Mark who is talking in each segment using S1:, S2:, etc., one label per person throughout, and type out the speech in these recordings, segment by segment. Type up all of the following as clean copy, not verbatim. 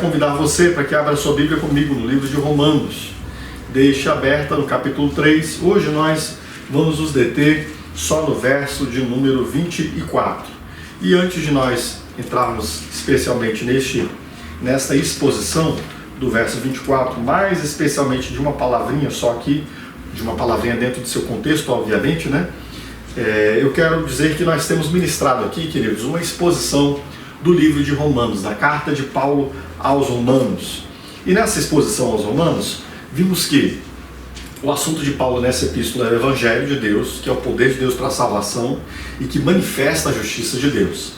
S1: quero convidar você para que abra sua Bíblia comigo no livro de Romanos. Deixe aberta no capítulo 3. Hoje nós vamos nos deter só no verso de número 24. E antes de nós entrarmos especialmente nesta exposição do verso 24, mais especialmente de uma palavrinha só aqui, de uma palavrinha dentro do seu contexto, obviamente, né? Eu quero dizer que nós temos ministrado aqui, queridos, uma exposição do livro de Romanos, da carta de Paulo aos Romanos. E nessa exposição aos Romanos, vimos que o assunto de Paulo nessa epístola é o Evangelho de Deus, que é o poder de Deus para a salvação e que manifesta a justiça de Deus.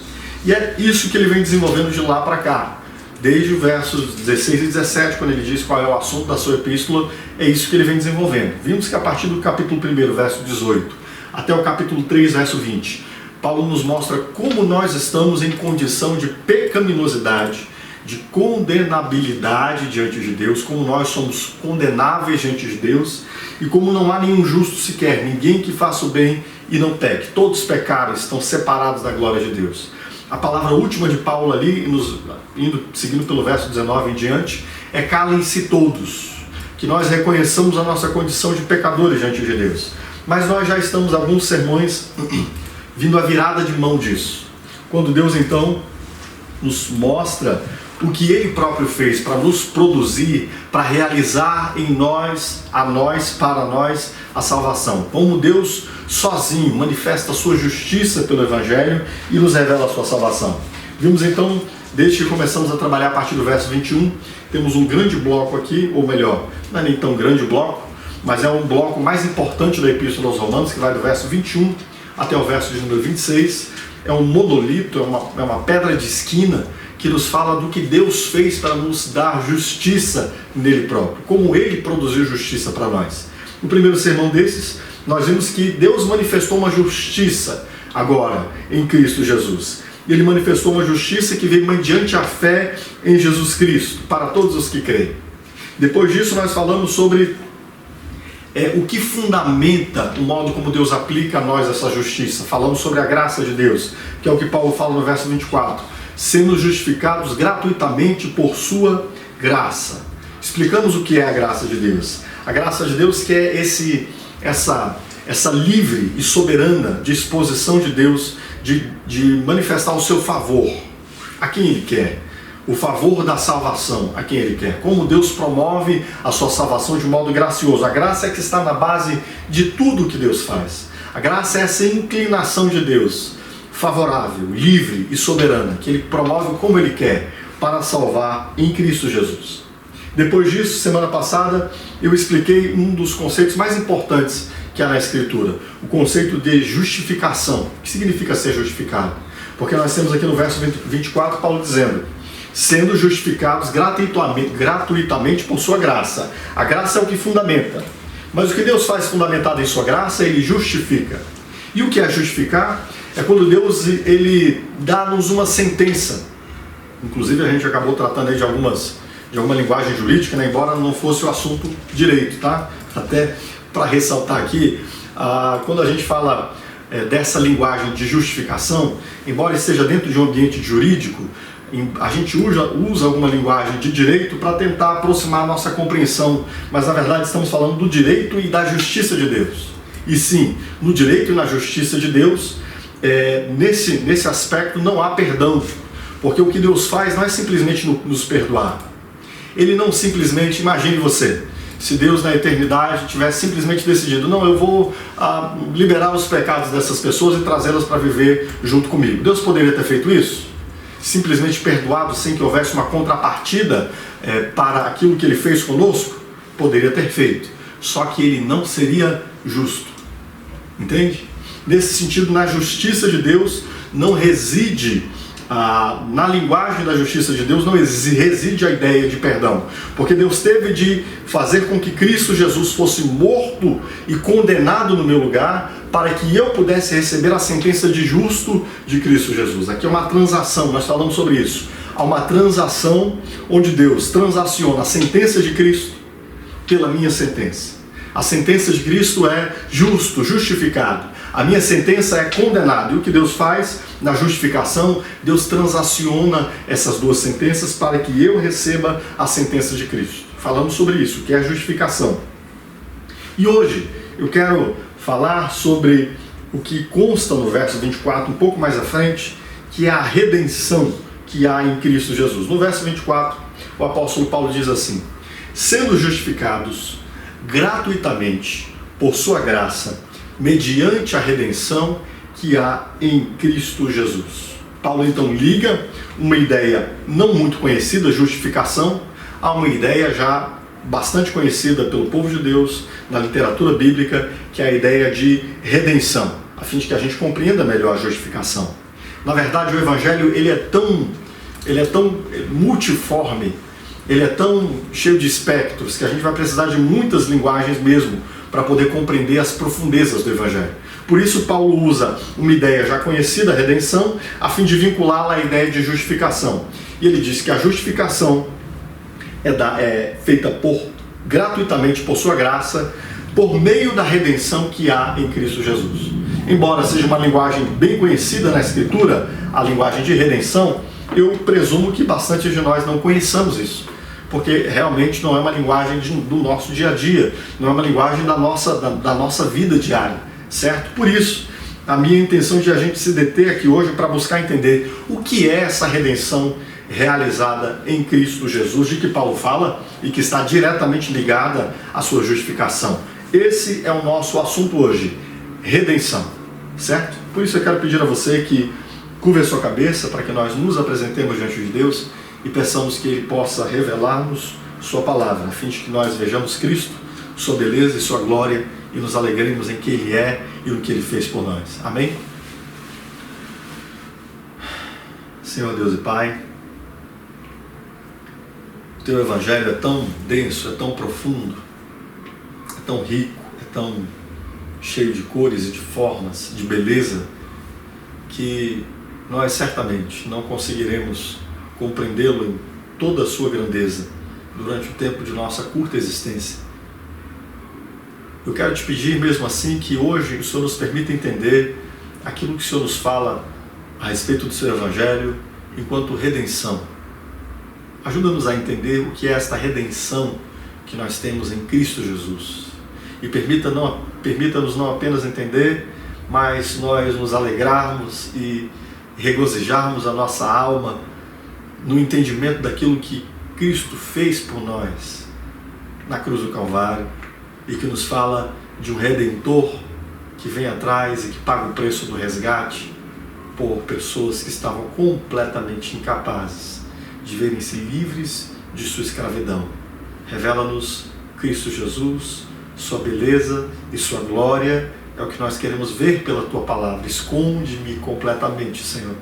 S1: E é isso que ele vem desenvolvendo de lá para cá. Desde o versos 16 e 17, quando ele diz qual é o assunto da sua epístola, é isso que ele vem desenvolvendo. Vimos que a partir do capítulo 1, verso 18, até o capítulo 3, verso 20, Paulo nos mostra como nós estamos em condição de pecaminosidade, de condenabilidade diante de Deus, como nós somos condenáveis diante de Deus e como não há nenhum justo sequer, ninguém que faça o bem e não peque. Todos pecaram, estão separados da glória de Deus. A palavra última de Paulo ali, seguindo pelo verso 19 em diante, é calem-se todos, que nós reconheçamos a nossa condição de pecadores diante de Deus. Mas nós já estamos alguns sermões vindo a virada de mão disso. Quando Deus então nos mostra o que Ele próprio fez para nos produzir, para realizar em nós, para nós, a salvação. Como Deus sozinho manifesta a sua justiça pelo Evangelho e nos revela a sua salvação. Vimos então, desde que começamos a trabalhar a partir do verso 21, temos um grande bloco aqui, ou melhor, não é nem tão grande o bloco, mas é um bloco mais importante da Epístola aos Romanos, que vai do verso 21 até o verso de número 26, é um monolito, é uma pedra de esquina que nos fala do que Deus fez para nos dar justiça nele próprio, como Ele produziu justiça para nós. No primeiro sermão desses, nós vimos que Deus manifestou uma justiça agora em Cristo Jesus. Ele manifestou uma justiça que veio mediante a fé em Jesus Cristo, para todos os que creem. Depois disso, nós falamos sobre o que fundamenta o modo como Deus aplica a nós essa justiça. Falamos sobre a graça de Deus, que é o que Paulo fala no verso 24. Sendo justificados gratuitamente por sua graça. Explicamos o que é a graça de Deus. A graça de Deus que é essa livre e soberana disposição de Deus de manifestar o seu favor a quem Ele quer. O favor da salvação a quem Ele quer. Como Deus promove a sua salvação de modo gracioso. A graça é que está na base de tudo o que Deus faz. A graça é essa inclinação de Deus, favorável, livre e soberana, que Ele promove como Ele quer, para salvar em Cristo Jesus. Depois disso, semana passada, eu expliquei um dos conceitos mais importantes que há na Escritura. O conceito de justificação. O que significa ser justificado? Porque nós temos aqui no verso 24, Paulo dizendo: sendo justificados gratuitamente por sua graça. A graça é o que fundamenta. Mas o que Deus faz fundamentado em sua graça, Ele justifica. E o que é justificar? É quando Deus Ele dá-nos uma sentença. Inclusive a gente acabou tratando aí de alguma linguagem jurídica, né? Embora não fosse o assunto direito, tá? Até para ressaltar aqui, quando a gente fala dessa linguagem de justificação, embora esteja dentro de um ambiente jurídico, a gente usa alguma linguagem de direito para tentar aproximar a nossa compreensão, mas na verdade estamos falando do direito e da justiça de Deus. E sim, no direito e na justiça de Deus, nesse aspecto não há perdão, porque o que Deus faz não é simplesmente nos perdoar. Ele não simplesmente, imagine você, se Deus na eternidade tivesse simplesmente decidido, não, eu vou liberar os pecados dessas pessoas e trazê-las para viver junto comigo. Deus poderia ter feito isso? Simplesmente perdoado sem que houvesse uma contrapartida para aquilo que Ele fez conosco? Poderia ter feito. Só que Ele não seria justo. Entende? Nesse sentido, na justiça de Deus não reside, na linguagem da justiça de Deus não reside a ideia de perdão. Porque Deus teve de fazer com que Cristo Jesus fosse morto e condenado no meu lugar, para que eu pudesse receber a sentença de justo de Cristo Jesus. Aqui é uma transação, nós falamos sobre isso. Há uma transação onde Deus transaciona a sentença de Cristo pela minha sentença. A sentença de Cristo é justo, justificado. A minha sentença é condenado. E o que Deus faz na justificação? Deus transaciona essas duas sentenças para que eu receba a sentença de Cristo. Falamos sobre isso, que é a justificação. E hoje eu quero falar sobre o que consta no verso 24, um pouco mais à frente, que é a redenção que há em Cristo Jesus. No verso 24, o apóstolo Paulo diz assim: sendo justificados gratuitamente por sua graça, mediante a redenção que há em Cristo Jesus. Paulo então liga uma ideia não muito conhecida, justificação, a uma ideia já bastante conhecida pelo povo de Deus na literatura bíblica, que é a ideia de redenção, a fim de que a gente compreenda melhor a justificação. Na verdade, o Evangelho ele é tão multiforme, ele é tão cheio de espectros, que a gente vai precisar de muitas linguagens mesmo para poder compreender as profundezas do Evangelho. Por isso Paulo usa uma ideia já conhecida, a redenção, a fim de vinculá-la à ideia de justificação. E ele diz que a justificação é feita gratuitamente por sua graça, por meio da redenção que há em Cristo Jesus. Embora seja uma linguagem bem conhecida na Escritura, a linguagem de redenção, eu presumo que bastante de nós não conheçamos isso, porque realmente não é uma linguagem do nosso dia a dia, não é uma linguagem da nossa vida diária, certo? Por isso, a minha intenção de a gente se deter aqui hoje para buscar entender o que é essa redenção realizada em Cristo Jesus, de que Paulo fala e que está diretamente ligada à sua justificação. Esse é o nosso assunto hoje, redenção, certo? Por isso eu quero pedir a você que curve a sua cabeça para que nós nos apresentemos diante de Deus e peçamos que Ele possa revelar-nos sua palavra, a fim de que nós vejamos Cristo, sua beleza e sua glória e nos alegremos em quem Ele é e no que Ele fez por nós. Amém? Senhor Deus e Pai, o Teu Evangelho é tão denso, é tão profundo, é tão rico, é tão cheio de cores e de formas, de beleza, que nós certamente não conseguiremos compreendê-lo em toda a sua grandeza durante o tempo de nossa curta existência. Eu quero te pedir mesmo assim que hoje o Senhor nos permita entender aquilo que o Senhor nos fala a respeito do seu Evangelho enquanto redenção. Ajuda-nos a entender o que é esta redenção que nós temos em Cristo Jesus. E permita-nos não apenas entender, mas nós nos alegrarmos e regozijarmos a nossa alma no entendimento daquilo que Cristo fez por nós na cruz do Calvário e que nos fala de um Redentor que vem atrás e que paga o preço do resgate por pessoas que estavam completamente incapazes de verem-se livres de sua escravidão. Revela-nos Cristo Jesus, sua beleza e sua glória, é o que nós queremos ver pela Tua palavra. Esconde-me completamente, Senhor,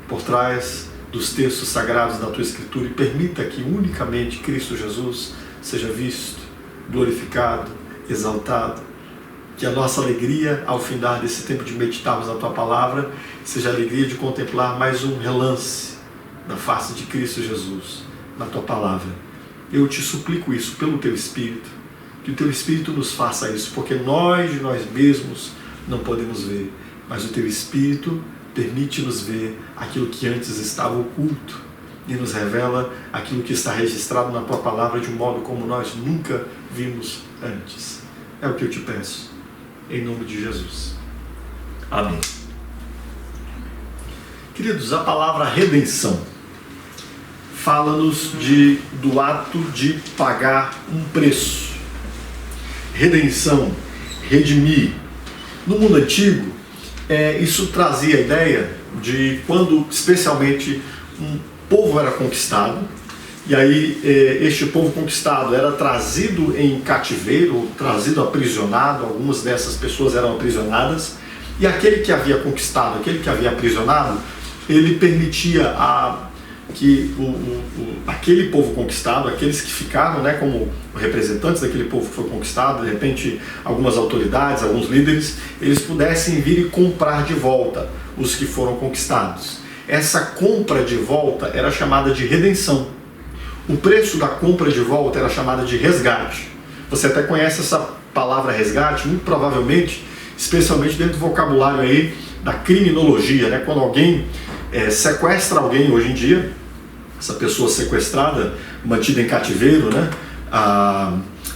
S1: por trás dos textos sagrados da Tua Escritura e permita que unicamente Cristo Jesus seja visto, glorificado, exaltado. Que a nossa alegria ao findar desse tempo de meditarmos na Tua palavra seja a alegria de contemplar mais um relance da face de Cristo Jesus na Tua palavra. Eu te suplico isso pelo Teu Espírito, que o Teu Espírito nos faça isso, porque nós de nós mesmos não podemos ver, mas o Teu Espírito permite-nos ver aquilo que antes estava oculto e nos revela aquilo que está registrado na Tua palavra de um modo como nós nunca vimos antes. É o que eu te peço, em nome de Jesus. Amém. Queridos, a palavra redenção fala-nos do ato de pagar um preço. Redenção, redimir. No mundo antigo, isso trazia a ideia de quando, especialmente, um povo era conquistado, e aí este povo conquistado era trazido em cativeiro, trazido aprisionado, algumas dessas pessoas eram aprisionadas, e aquele que havia conquistado, aquele que havia aprisionado, ele permitia que aquele povo conquistado, aqueles que ficaram, né, como representantes daquele povo que foi conquistado, de repente algumas autoridades, alguns líderes, eles pudessem vir e comprar de volta os que foram conquistados. Essa compra de volta era chamada de redenção. O preço da compra de volta era chamada de resgate. Você até conhece essa palavra resgate, muito provavelmente especialmente dentro do vocabulário aí da criminologia, né? Quando alguém sequestra alguém hoje em dia, essa pessoa sequestrada, mantida em cativeiro, né?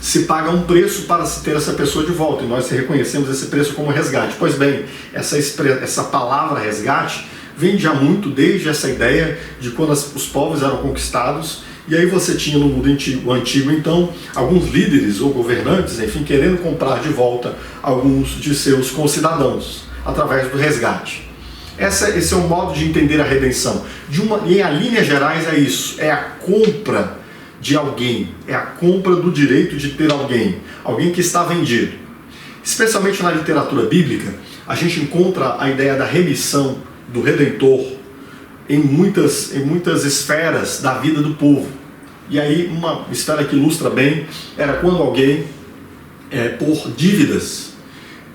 S1: Se paga um preço para se ter essa pessoa de volta, e nós reconhecemos esse preço como resgate. Pois bem, essa palavra resgate vem já muito desde essa ideia de quando os povos eram conquistados, e aí você tinha no mundo antigo então, alguns líderes ou governantes, enfim, querendo comprar de volta alguns de seus concidadãos, através do resgate. Esse é o modo de entender a redenção. Em linhas gerais é isso, é a compra de alguém, é a compra do direito de ter alguém que está vendido. Especialmente na literatura bíblica, a gente encontra a ideia da remissão do Redentor em muitas esferas da vida do povo. E aí uma esfera que ilustra bem era quando alguém, por dívidas,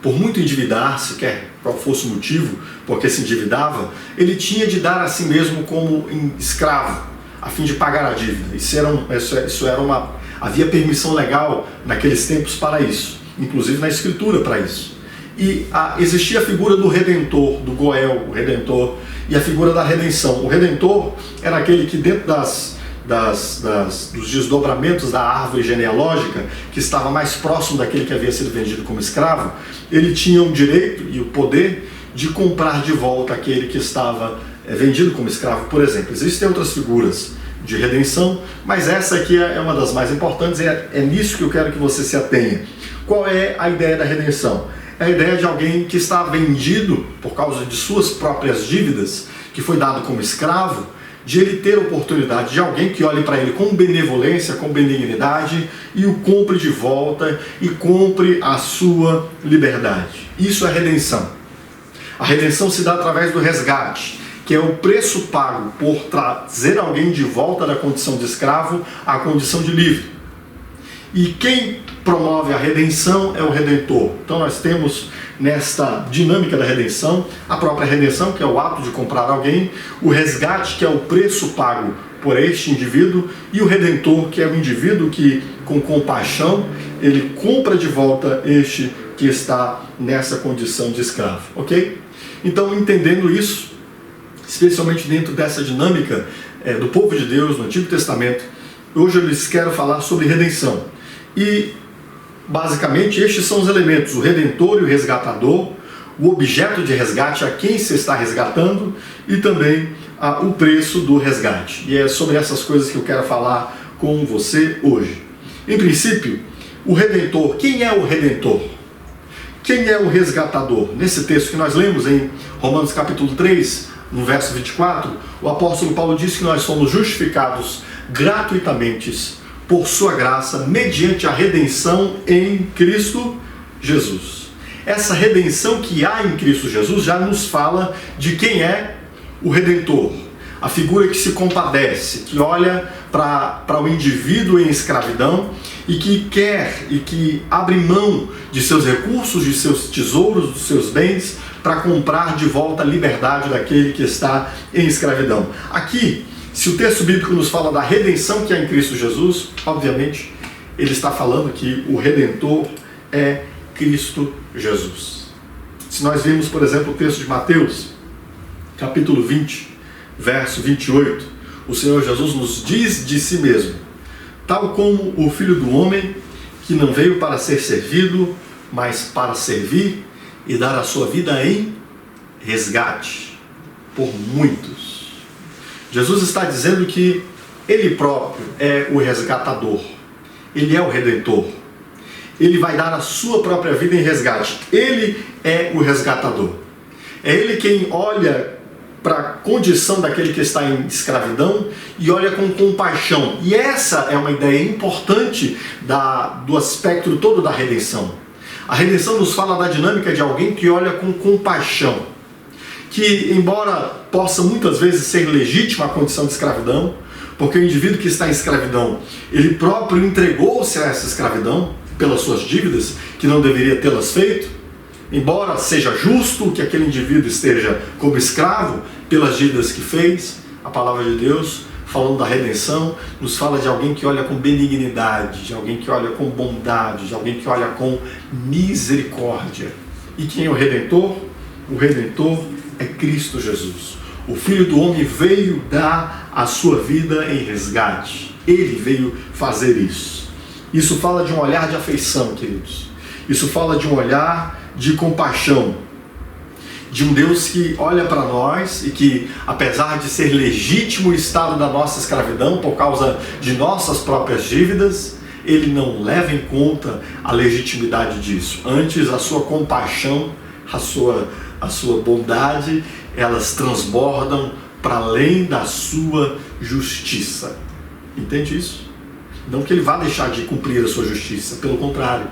S1: por muito endividar-se, quer qual fosse o motivo porque se endividava, ele tinha de dar a si mesmo como escravo, a fim de pagar a dívida. Havia permissão legal naqueles tempos para isso, inclusive na Escritura para isso. E existia a figura do Redentor, do Goel, o Redentor, e a figura da redenção. O Redentor era aquele que dentro dos desdobramentos da árvore genealógica, que estava mais próximo daquele que havia sido vendido como escravo, ele tinha o direito e o poder de comprar de volta aquele que estava vendido como escravo, por exemplo. Existem outras figuras de redenção, mas essa aqui é uma das mais importantes, e é nisso que eu quero que você se atenha. Qual é a ideia da redenção? É a ideia de alguém que está vendido por causa de suas próprias dívidas, que foi dado como escravo, de ele ter a oportunidade de alguém que olhe para ele com benevolência, com benignidade, e o compre de volta e compre a sua liberdade. Isso é redenção. A redenção se dá através do resgate, que é o preço pago por trazer alguém de volta da condição de escravo à condição de livre. E quem promove a redenção é o Redentor. Então nós temos nesta dinâmica da redenção, a própria redenção, que é o ato de comprar alguém, o resgate, que é o preço pago por este indivíduo, e o Redentor, que é o indivíduo que, com compaixão, ele compra de volta este que está nessa condição de escravo, ok? Então, entendendo isso, especialmente dentro dessa dinâmica do povo de Deus no Antigo Testamento, hoje eu lhes quero falar sobre redenção. E, basicamente, estes são os elementos: o Redentor e o Resgatador, o objeto de resgate, a quem se está resgatando, e também o preço do resgate. E é sobre essas coisas que eu quero falar com você hoje. Em princípio, o Redentor. Quem é o Redentor? Quem é o resgatador? Nesse texto que nós lemos em Romanos capítulo 3, no verso 24, o apóstolo Paulo diz que nós somos justificados gratuitamente por sua graça, mediante a redenção em Cristo Jesus. Essa redenção que há em Cristo Jesus já nos fala de quem é o Redentor. A figura que se compadece, que olha para o indivíduo em escravidão e que quer e que abre mão de seus recursos, de seus tesouros, dos seus bens, para comprar de volta a liberdade daquele que está em escravidão. Aqui, se o texto bíblico nos fala da redenção que há em Cristo Jesus, obviamente, ele está falando que o Redentor é Cristo Jesus. Se nós vimos, por exemplo, o texto de Mateus, capítulo 20, verso 28, o Senhor Jesus nos diz de si mesmo: tal como o Filho do Homem, que não veio para ser servido, mas para servir e dar a sua vida em resgate por muitos. Jesus está dizendo que Ele próprio é o resgatador, Ele é o Redentor. Ele vai dar a sua própria vida em resgate. Ele é o resgatador. É Ele quem olha para a condição daquele que está em escravidão e olha com compaixão. E essa é uma ideia importante do aspecto todo da redenção. A redenção nos fala da dinâmica de alguém que olha com compaixão, que, embora possa muitas vezes ser legítima a condição de escravidão, porque o indivíduo que está em escravidão, ele próprio entregou-se a essa escravidão pelas suas dívidas, que não deveria tê-las feito, embora seja justo que aquele indivíduo esteja como escravo pelas dívidas que fez, a palavra de Deus, falando da redenção, nos fala de alguém que olha com benignidade, de alguém que olha com bondade, de alguém que olha com misericórdia. E quem é o Redentor? O Redentor é Cristo Jesus. O Filho do Homem veio dar a sua vida em resgate. Ele veio fazer isso. Isso fala de um olhar de afeição, queridos. Isso fala de um olhar de compaixão. De um Deus que olha para nós e que, apesar de ser legítimo o estado da nossa escravidão por causa de nossas próprias dívidas, Ele não leva em conta a legitimidade disso. Antes, a sua compaixão, a sua bondade, elas transbordam para além da sua justiça. Entende isso? Não que Ele vá deixar de cumprir a sua justiça, pelo contrário.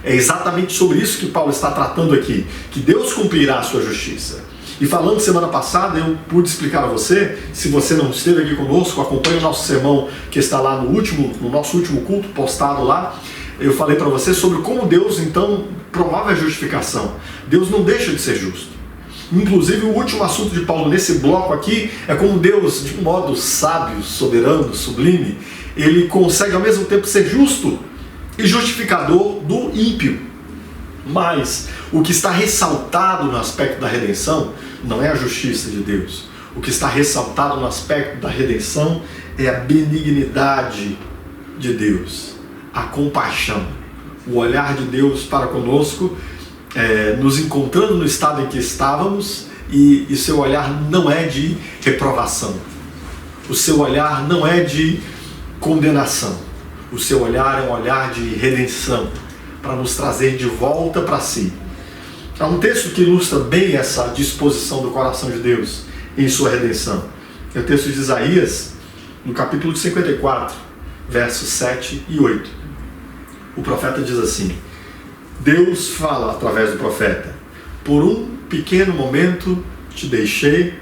S1: É exatamente sobre isso que Paulo está tratando aqui, que Deus cumprirá a sua justiça. E falando semana passada, eu pude explicar a você, se você não esteve aqui conosco, acompanhe o nosso sermão que está lá no nosso último culto postado lá. Eu falei para você sobre como Deus então promove a justificação. Deus não deixa de ser justo. Inclusive, o último assunto de Paulo nesse bloco aqui é como Deus, de um modo sábio, soberano, sublime, Ele consegue ao mesmo tempo ser justo e justificador do ímpio. Mas o que está ressaltado no aspecto da redenção não é a justiça de Deus. O que está ressaltado no aspecto da redenção é a benignidade de Deus, a compaixão, o olhar de Deus para conosco, nos encontrando no estado em que estávamos, e seu olhar não é de reprovação, o seu olhar não é de condenação, o seu olhar é um olhar de redenção, para nos trazer de volta para si. Há um texto que ilustra bem essa disposição do coração de Deus em sua redenção. É o texto de Isaías, no capítulo 54, versos 7 e 8. O profeta diz assim: Deus fala através do profeta: por um pequeno momento te deixei,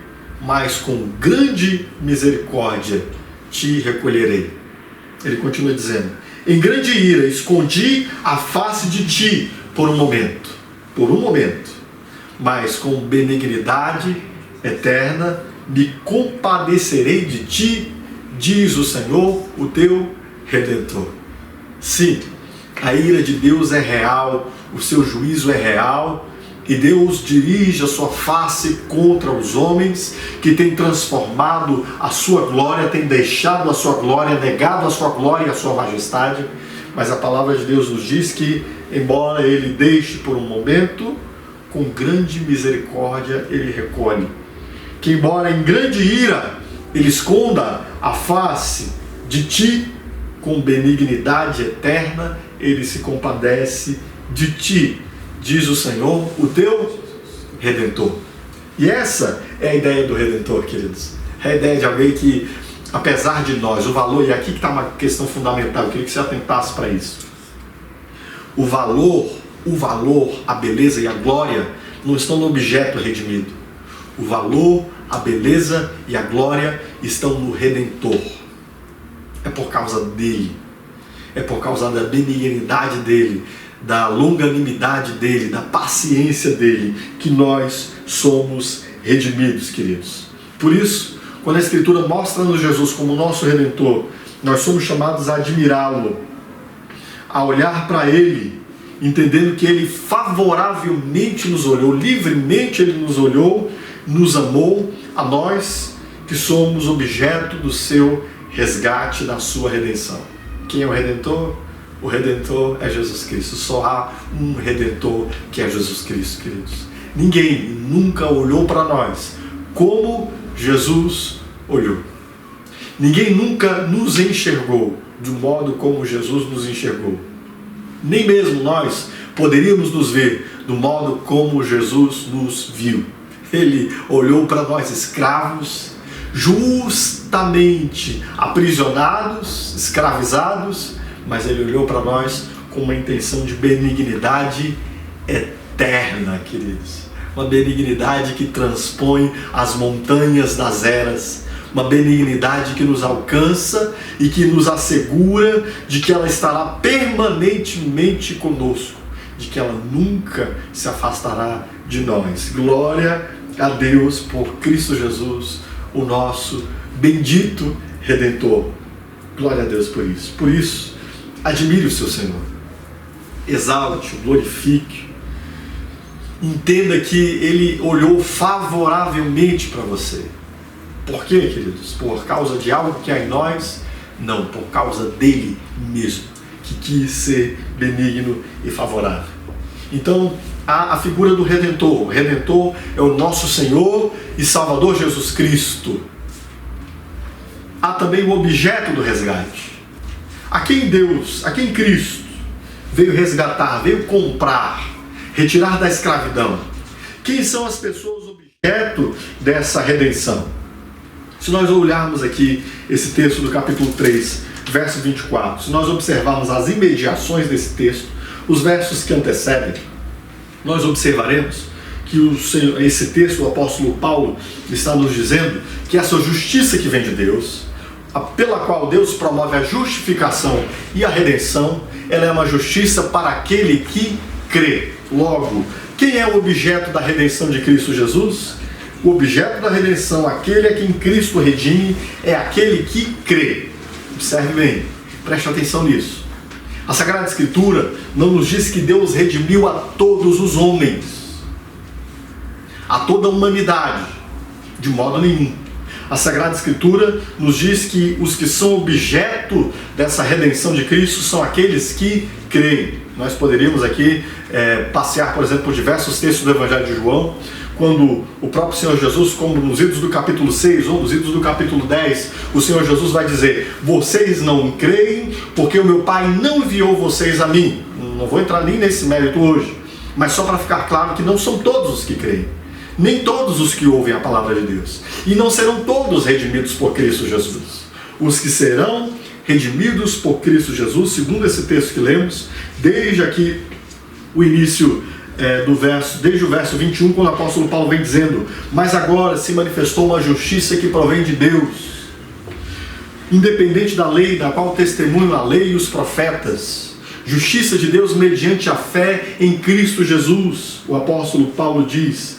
S1: mas com grande misericórdia te recolherei. Ele continua dizendo: em grande ira escondi a face de ti por um momento, mas com benignidade eterna me compadecerei de ti, diz o Senhor, o teu Redentor. Sim, a ira de Deus é real, o seu juízo é real, e Deus dirige a sua face contra os homens que têm transformado a sua glória, têm deixado a sua glória, negado a sua glória e a sua majestade. Mas a palavra de Deus nos diz que, embora Ele deixe por um momento, com grande misericórdia Ele recolhe. Que embora em grande ira Ele esconda a face de ti, com benignidade eterna Ele se compadece de ti, diz o Senhor, o teu Redentor. E essa é a ideia do Redentor, queridos. É a ideia de alguém que, apesar de nós, o valor, e aqui que está uma questão fundamental, eu queria que você atentasse para isso. O valor, a beleza e a glória não estão no objeto redimido. O valor, a beleza e a glória estão no Redentor. É por causa dele. É por causa da benignidade dele, da longanimidade dele, da paciência dele, que nós somos redimidos, queridos. Por isso, quando a Escritura mostra-nos Jesus como nosso Redentor, nós somos chamados a admirá-lo, a olhar para Ele, entendendo que Ele favoravelmente nos olhou, livremente Ele nos olhou, nos amou, a nós que somos objeto do seu resgate, da sua redenção. Quem é o Redentor? O Redentor é Jesus Cristo. Só há um Redentor, que é Jesus Cristo, queridos. Ninguém nunca olhou para nós como Jesus olhou. Ninguém nunca nos enxergou do modo como Jesus nos enxergou. Nem mesmo nós poderíamos nos ver do modo como Jesus nos viu. Ele olhou para nós escravos, justamente aprisionados, escravizados, mas Ele olhou para nós com uma intenção de benignidade eterna, queridos. Uma benignidade que transpõe as montanhas das eras. Uma benignidade que nos alcança e que nos assegura de que ela estará permanentemente conosco, de que ela nunca se afastará de nós. Glória a Deus por Cristo Jesus, o nosso bendito Redentor. Glória a Deus por isso. Por isso, admire o seu Senhor, exalte-o, glorifique, Entenda que Ele olhou favoravelmente para você. Por quê, queridos? Por causa de algo que há em nós? Não, por causa dele mesmo, que quis ser benigno e favorável. Então, há a figura do Redentor. O Redentor é o nosso Senhor e Salvador Jesus Cristo. Há também o objeto do resgate. A quem Deus, a quem Cristo veio resgatar, veio comprar, retirar da escravidão. Quem são as pessoas objeto dessa redenção? Se nós olharmos aqui esse texto do capítulo 3, verso 24, se nós observarmos as imediações desse texto, os versos que antecedem, nós observaremos que esse texto, o apóstolo Paulo está nos dizendo que essa justiça que vem de Deus, pela qual Deus promove a justificação e a redenção, ela é uma justiça para aquele que crê. Logo, quem é o objeto da redenção de Cristo Jesus? O objeto da redenção, aquele a quem Cristo redime, é aquele que crê. Observe bem, preste atenção nisso. A Sagrada Escritura não nos diz que Deus redimiu a todos os homens, a toda a humanidade, de modo nenhum. A Sagrada Escritura nos diz que os que são objeto dessa redenção de Cristo são aqueles que creem. Nós poderíamos aqui passear, por exemplo, por diversos textos do Evangelho de João, quando o próprio Senhor Jesus, como nos idos do capítulo 6 ou nos idos do capítulo 10, o Senhor Jesus vai dizer: vocês não creem porque o meu Pai não enviou vocês a mim. Não vou entrar nem nesse mérito hoje, mas só para ficar claro que não são todos os que creem, nem todos os que ouvem a palavra de Deus, e não serão todos redimidos por Cristo Jesus. Os que serão redimidos por Cristo Jesus, segundo esse texto que lemos, desde aqui o início desde o verso 21, quando o apóstolo Paulo vem dizendo: mas agora se manifestou uma justiça que provém de Deus, independente da lei, da qual testemunham a lei e os profetas, justiça de Deus mediante a fé em Cristo Jesus. O apóstolo Paulo diz: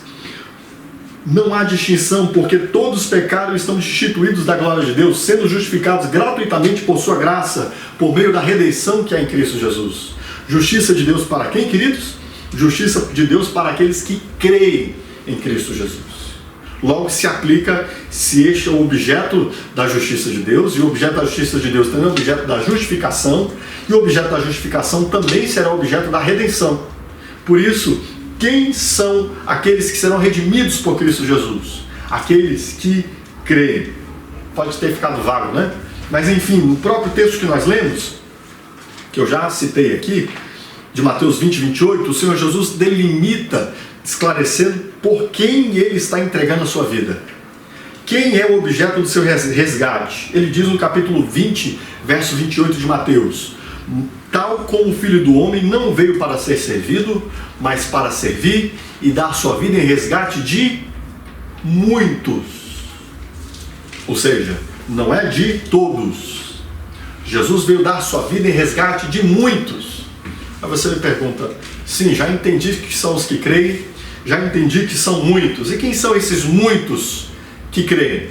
S1: não há distinção, porque todos pecaram e estão destituídos da glória de Deus, sendo justificados gratuitamente por sua graça, por meio da redenção que há em Cristo Jesus. Justiça de Deus para quem, queridos? Justiça de Deus para aqueles que creem em Cristo Jesus. Logo se aplica, se este é o objeto da justiça de Deus, e o objeto da justiça de Deus também é o objeto da justificação, e o objeto da justificação também será objeto da redenção. Por isso, quem são aqueles que serão redimidos por Cristo Jesus? Aqueles que creem. Pode ter ficado vago, né? Mas enfim, no próprio texto que nós lemos, que eu já citei aqui, de Mateus 20, 28, o Senhor Jesus delimita, esclarecendo por quem ele está entregando a sua vida. Quem é o objeto do seu resgate? Ele diz no capítulo 20, verso 28 de Mateus: tal como o Filho do Homem não veio para ser servido, mas para servir e dar sua vida em resgate de muitos. Ou seja, não é de todos. Jesus veio dar sua vida em resgate de muitos. Aí você me pergunta: sim, já entendi que são os que creem, já entendi que são muitos. E quem são esses muitos que creem?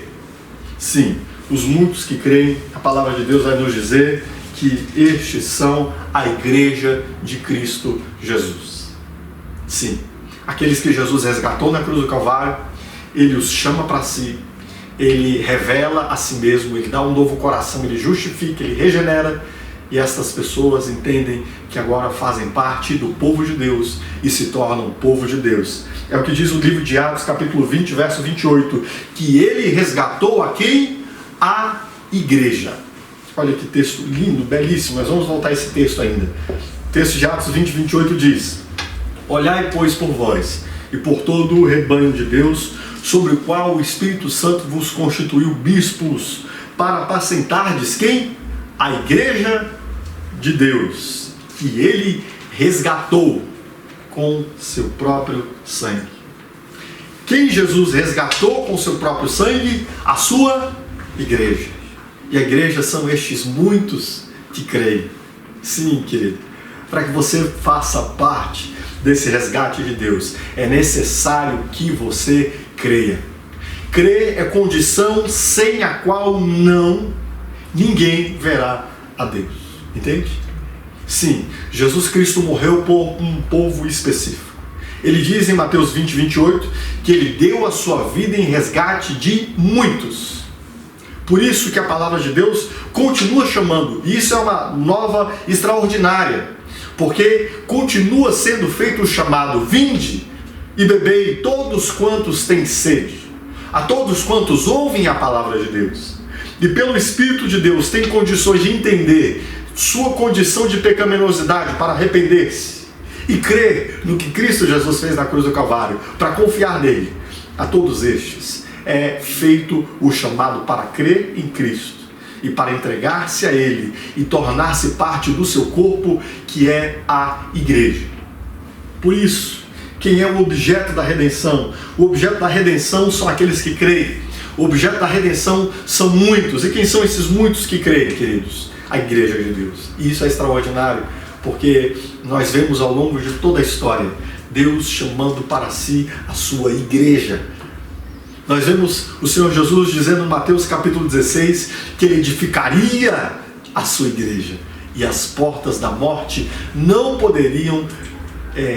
S1: Sim, os muitos que creem, a palavra de Deus vai nos dizer que estes são a igreja de Cristo Jesus. Sim, aqueles que Jesus resgatou na cruz do Calvário, ele os chama para si, ele revela a si mesmo, ele dá um novo coração, ele justifica, ele regenera, e estas pessoas entendem que agora fazem parte do povo de Deus e se tornam povo de Deus. É o que diz o livro de Atos, capítulo 20, verso 28, que ele resgatou a quem? A igreja. Olha que texto lindo, belíssimo, mas vamos voltar a esse texto ainda. O texto de Atos 20, 28 diz: olhai, pois, por vós e por todo o rebanho de Deus, sobre o qual o Espírito Santo vos constituiu bispos, para apacentardes quem? A igreja de Deus, que ele resgatou com seu próprio sangue. Quem Jesus resgatou com seu próprio sangue? A sua igreja. E a igreja são estes muitos que creem. Sim, querido, para que você faça parte desse resgate de Deus, é necessário que você creia. Crer é condição sem a qual ninguém verá a Deus. Entende? Sim, Jesus Cristo morreu por um povo específico. Ele diz em Mateus 20, 28, que ele deu a sua vida em resgate de muitos. Por isso que a palavra de Deus continua chamando, e isso é uma nova extraordinária, porque continua sendo feito o chamado: vinde e bebei todos quantos têm sede, a todos quantos ouvem a palavra de Deus, e pelo Espírito de Deus têm condições de entender sua condição de pecaminosidade para arrepender-se e crer no que Cristo Jesus fez na cruz do Calvário, para confiar nele. A todos estes é feito o chamado para crer em Cristo e para entregar-se a Ele e tornar-se parte do seu corpo, que é a igreja. Por isso, quem é o objeto da redenção? O objeto da redenção são aqueles que creem. O objeto da redenção são muitos. E quem são esses muitos que creem, queridos? A igreja de Deus. E isso é extraordinário, porque nós vemos ao longo de toda a história Deus chamando para si a sua igreja. Nós vemos o Senhor Jesus dizendo em Mateus capítulo 16 que Ele edificaria a sua igreja e as portas da morte não poderiam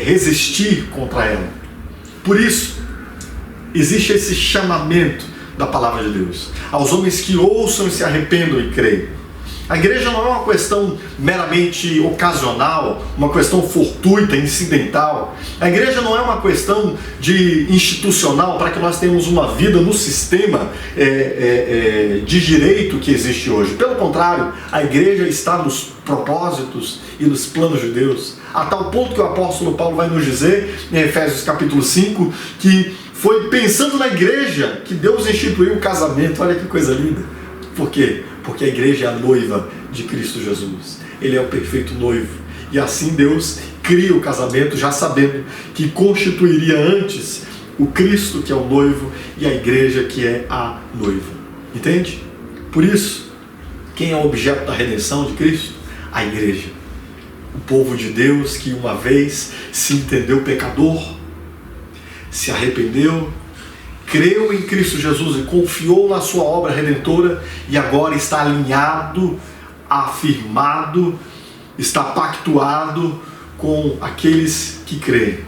S1: resistir contra ela. Por isso, existe esse chamamento da palavra de Deus aos homens que ouçam e se arrependam e creem. A igreja não é uma questão meramente ocasional, uma questão fortuita, incidental. A igreja não é uma questão de institucional para que nós tenhamos uma vida no sistema de direito que existe hoje. Pelo contrário, a igreja está nos propósitos e nos planos de Deus, a tal ponto que o apóstolo Paulo vai nos dizer, em Efésios capítulo 5, que foi pensando na igreja que Deus instituiu o casamento. Olha que coisa linda. Por quê? Porque a igreja é a noiva de Cristo Jesus. Ele é o perfeito noivo. E assim Deus cria o casamento, já sabendo que constituiria antes o Cristo, que é o noivo, e a igreja, que é a noiva. Entende? Por isso, quem é o objeto da redenção de Cristo? A igreja. O povo de Deus que uma vez se entendeu pecador, se arrependeu, creu em Cristo Jesus e confiou na sua obra redentora, e agora está alinhado, afirmado, está pactuado com aqueles que creem.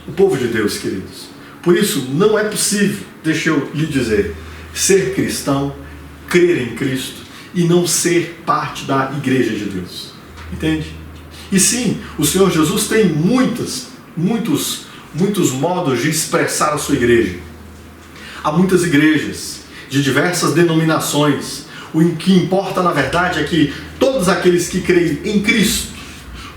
S1: O povo de Deus, queridos. Por isso, não é possível, deixa eu lhe dizer, ser cristão, crer em Cristo e não ser parte da igreja de Deus. Entende? E sim, o Senhor Jesus tem muitos modos de expressar a sua igreja. Há muitas igrejas de diversas denominações. O que importa, na verdade, é que todos aqueles que creem em Cristo,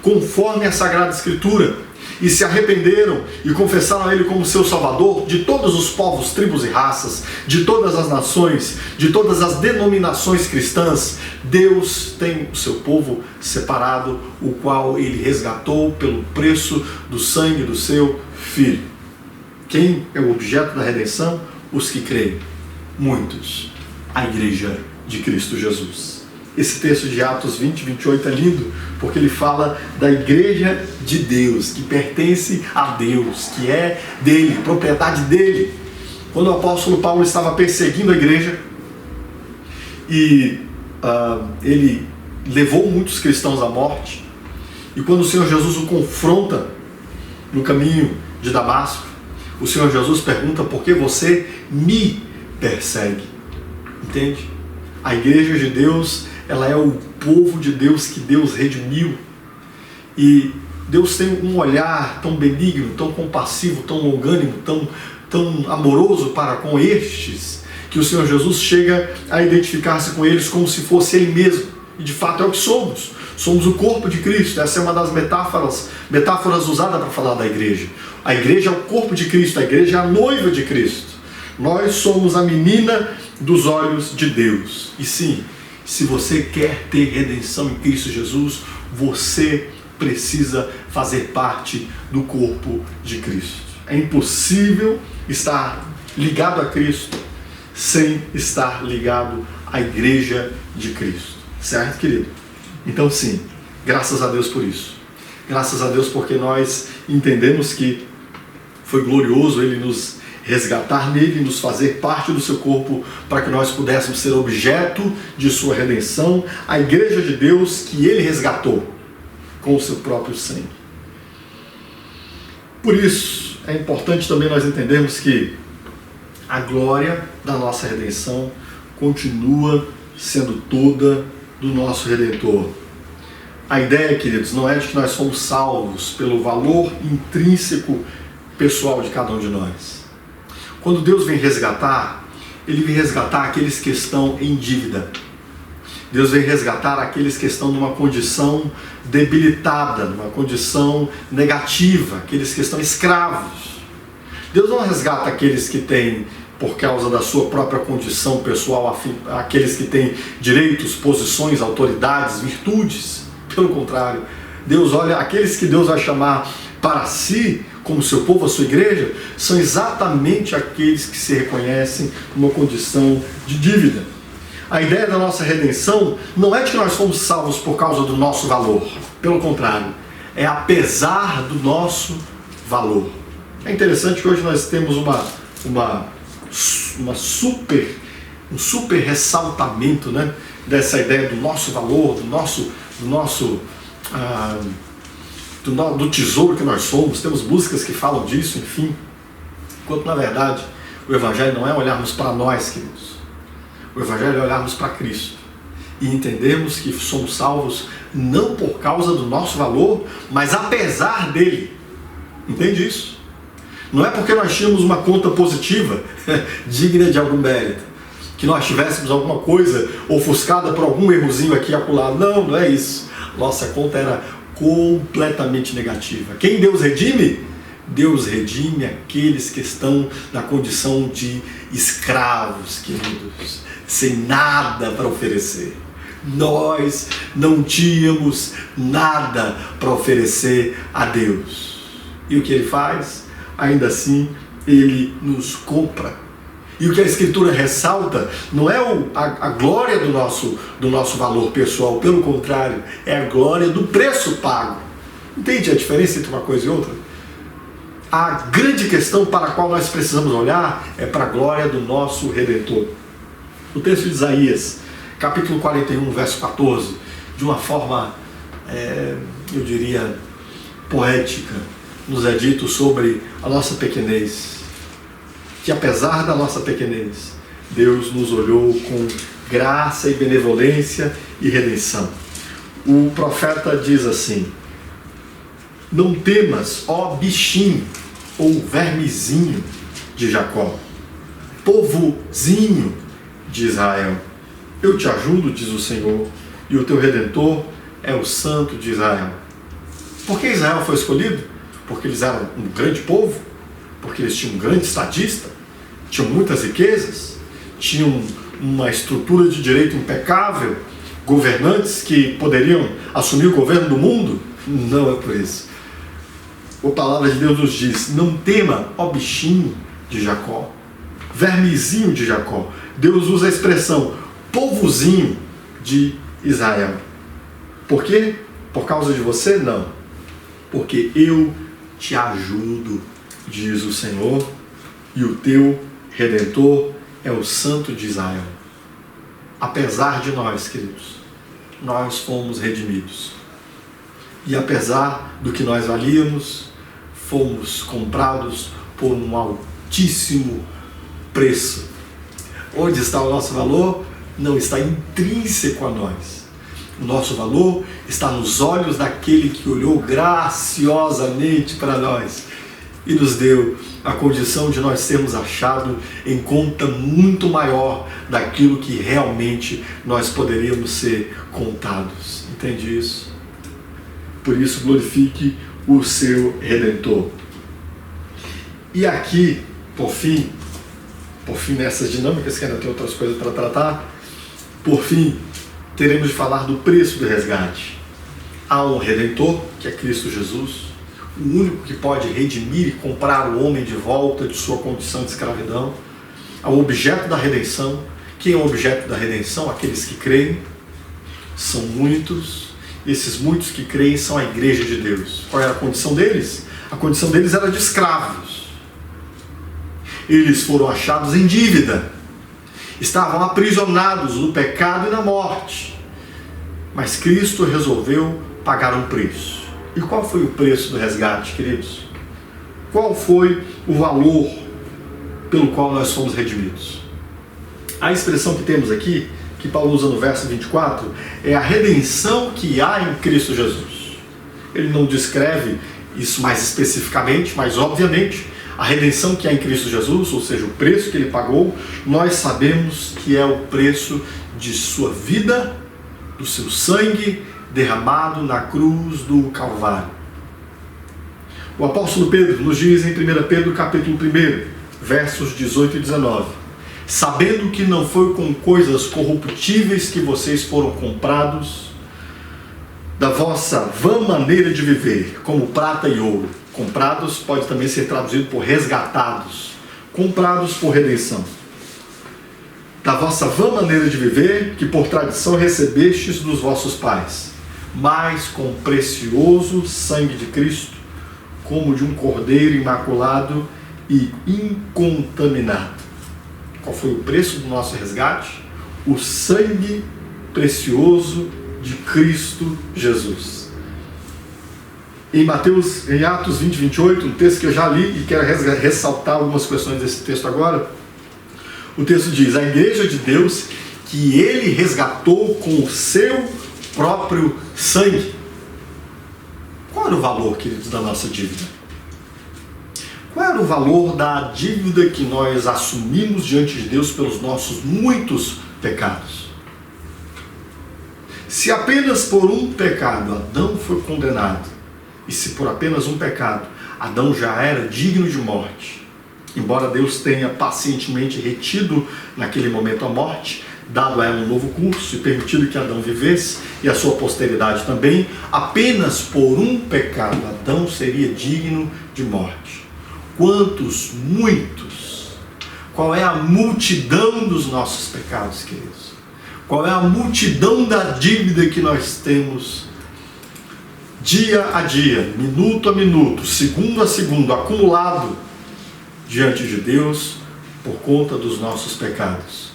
S1: conforme a Sagrada Escritura, e se arrependeram e confessaram a Ele como seu Salvador, de todos os povos, tribos e raças, de todas as nações, de todas as denominações cristãs, Deus tem o seu povo separado, o qual Ele resgatou pelo preço do sangue do seu Filho. Quem é o objeto da redenção? Os que creem. Muitos. A igreja de Cristo Jesus. Esse texto de Atos 20, 28 é lindo, porque ele fala da igreja de Deus, que pertence a Deus, que é dele, propriedade dele. Quando o apóstolo Paulo estava perseguindo a igreja, e ele levou muitos cristãos à morte, e quando o Senhor Jesus o confronta no caminho de Damasco, o Senhor Jesus pergunta: por que você me persegue? Entende? A igreja de Deus, ela é o povo de Deus que Deus redimiu. E Deus tem um olhar tão benigno, tão compassivo, tão longânimo, tão amoroso para com estes, que o Senhor Jesus chega a identificar-se com eles como se fosse Ele mesmo. E de fato é o que somos. Somos o corpo de Cristo. Essa é uma das metáforas usadas para falar da igreja. A igreja é o corpo de Cristo, a igreja é a noiva de Cristo. Nós somos a menina dos olhos de Deus. E sim, se você quer ter redenção em Cristo Jesus, você precisa fazer parte do corpo de Cristo. É impossível estar ligado a Cristo sem estar ligado à igreja de Cristo. Certo, querido? Então sim, graças a Deus por isso. Graças a Deus porque nós entendemos que foi glorioso Ele nos resgatar nele, nos fazer parte do seu corpo, para que nós pudéssemos ser objeto de sua redenção, a igreja de Deus que Ele resgatou com o seu próprio sangue. Por isso, é importante também nós entendermos que a glória da nossa redenção continua sendo toda do nosso Redentor. A ideia, queridos, não é de que nós somos salvos pelo valor intrínseco pessoal de cada um de nós. Quando Deus vem resgatar, Ele vem resgatar aqueles que estão em dívida. Deus vem resgatar aqueles que estão numa condição debilitada, numa condição negativa, aqueles que estão escravos. Deus não resgata aqueles que têm, por causa da sua própria condição pessoal, aqueles que têm direitos, posições, autoridades, virtudes. Pelo contrário, Deus olha, aqueles que Deus vai chamar para si, como seu povo, a sua igreja, são exatamente aqueles que se reconhecem numa condição de dívida. A ideia da nossa redenção não é de que nós fomos salvos por causa do nosso valor. Pelo contrário, é apesar do nosso valor. É interessante que hoje nós temos um super ressaltamento, né, dessa ideia do nosso valor, do tesouro que nós somos. Temos músicas que falam disso, enfim. Enquanto na verdade o Evangelho não é olharmos para nós, queridos. O Evangelho é olharmos para Cristo e entendermos que somos salvos não por causa do nosso valor, mas apesar dele. Entende isso? Não é porque nós tínhamos uma conta positiva digna de algum mérito, que nós tivéssemos alguma coisa ofuscada por algum errozinho aqui e acolá. Não, não é isso. Nossa conta era completamente negativa. Quem Deus redime? Deus redime aqueles que estão na condição de escravos, queridos, sem nada para oferecer. Nós não tínhamos nada para oferecer a Deus. E o que Ele faz? Ainda assim, Ele nos compra. E o que a Escritura ressalta não é a glória do nosso valor pessoal, pelo contrário, é a glória do preço pago. Entende a diferença entre uma coisa e outra? A grande questão para a qual nós precisamos olhar é para a glória do nosso Redentor. O texto de Isaías, capítulo 41, verso 14, de uma forma, eu diria, poética, nos é dito sobre a nossa pequenez. Que apesar da nossa pequenez, Deus nos olhou com graça e benevolência e redenção. O profeta diz assim: não temas, ó bichinho, ou vermezinho de Jacó, povozinho de Israel. Eu te ajudo, diz o Senhor, e o teu Redentor é o Santo de Israel. Por que Israel foi escolhido? Porque eles eram um grande povo? Porque eles tinham um grande estadista? Tinham muitas riquezas? Tinham uma estrutura de direito impecável? Governantes que poderiam assumir o governo do mundo? Não é por isso. A palavra de Deus nos diz: não tema, ó bichinho de Jacó, vermezinho de Jacó. Deus usa a expressão povozinho de Israel. Por quê? Por causa de você? Não. Porque eu te ajudo, diz o Senhor, e o teu Redentor é o Santo de Israel. Apesar de nós, queridos, nós fomos redimidos. E apesar do que nós valíamos, fomos comprados por um altíssimo preço. Onde está o nosso valor? Não está intrínseco a nós. O nosso valor está nos olhos daquele que olhou graciosamente para nós e nos deu a condição de nós sermos achados em conta muito maior daquilo que realmente nós poderíamos ser contados. Entende isso? Por isso, glorifique o seu Redentor. E aqui, por fim nessas dinâmicas, que ainda tem outras coisas para tratar, por fim, teremos de falar do preço do resgate. Há um Redentor, que é Cristo Jesus, o único que pode redimir e comprar o homem de volta de sua condição de escravidão. Há o objeto da redenção. Quem é o objeto da redenção? Aqueles que creem. São muitos. Esses muitos que creem são a igreja de Deus. Qual era a condição deles? A condição deles era de escravos. Eles foram achados em dívida. Estavam aprisionados no pecado e na morte. Mas Cristo resolveu pagar um preço. E qual foi o preço do resgate, queridos? Qual foi o valor pelo qual nós fomos redimidos? A expressão que temos aqui, que Paulo usa no verso 24, é a redenção que há em Cristo Jesus. Ele não descreve isso mais especificamente, mas obviamente a redenção que há em Cristo Jesus, ou seja, o preço que ele pagou, nós sabemos que é o preço de sua vida, do seu sangue derramado na cruz do Calvário. O apóstolo Pedro nos diz em 1 Pedro capítulo 1, versos 18 e 19: sabendo que não foi com coisas corruptíveis que vocês foram comprados da vossa vã maneira de viver, como prata e ouro. Comprados pode também ser traduzido por resgatados, comprados por redenção. Da vossa vã maneira de viver, que por tradição recebestes dos vossos pais, mas com precioso sangue de Cristo, como de um cordeiro imaculado e incontaminado. Qual foi o preço do nosso resgate? O sangue precioso de Cristo Jesus. Em Atos 20, 28, um texto que eu já li e quero ressaltar algumas questões desse texto agora. O texto diz: a igreja de Deus que ele resgatou com o seu próprio sangue. Qual era o valor, queridos, da nossa dívida? Qual era o valor da dívida que nós assumimos diante de Deus pelos nossos muitos pecados? Se apenas por um pecado Adão foi condenado, e se por apenas um pecado Adão já era digno de morte, embora Deus tenha pacientemente retido naquele momento a morte, dado a ela um novo curso e permitido que Adão vivesse, e a sua posteridade também, apenas por um pecado Adão seria digno de morte. Quantos, muitos! Qual é a multidão dos nossos pecados, queridos? Qual é a multidão da dívida que nós temos dia a dia, minuto a minuto, segundo a segundo, acumulado diante de Deus por conta dos nossos pecados?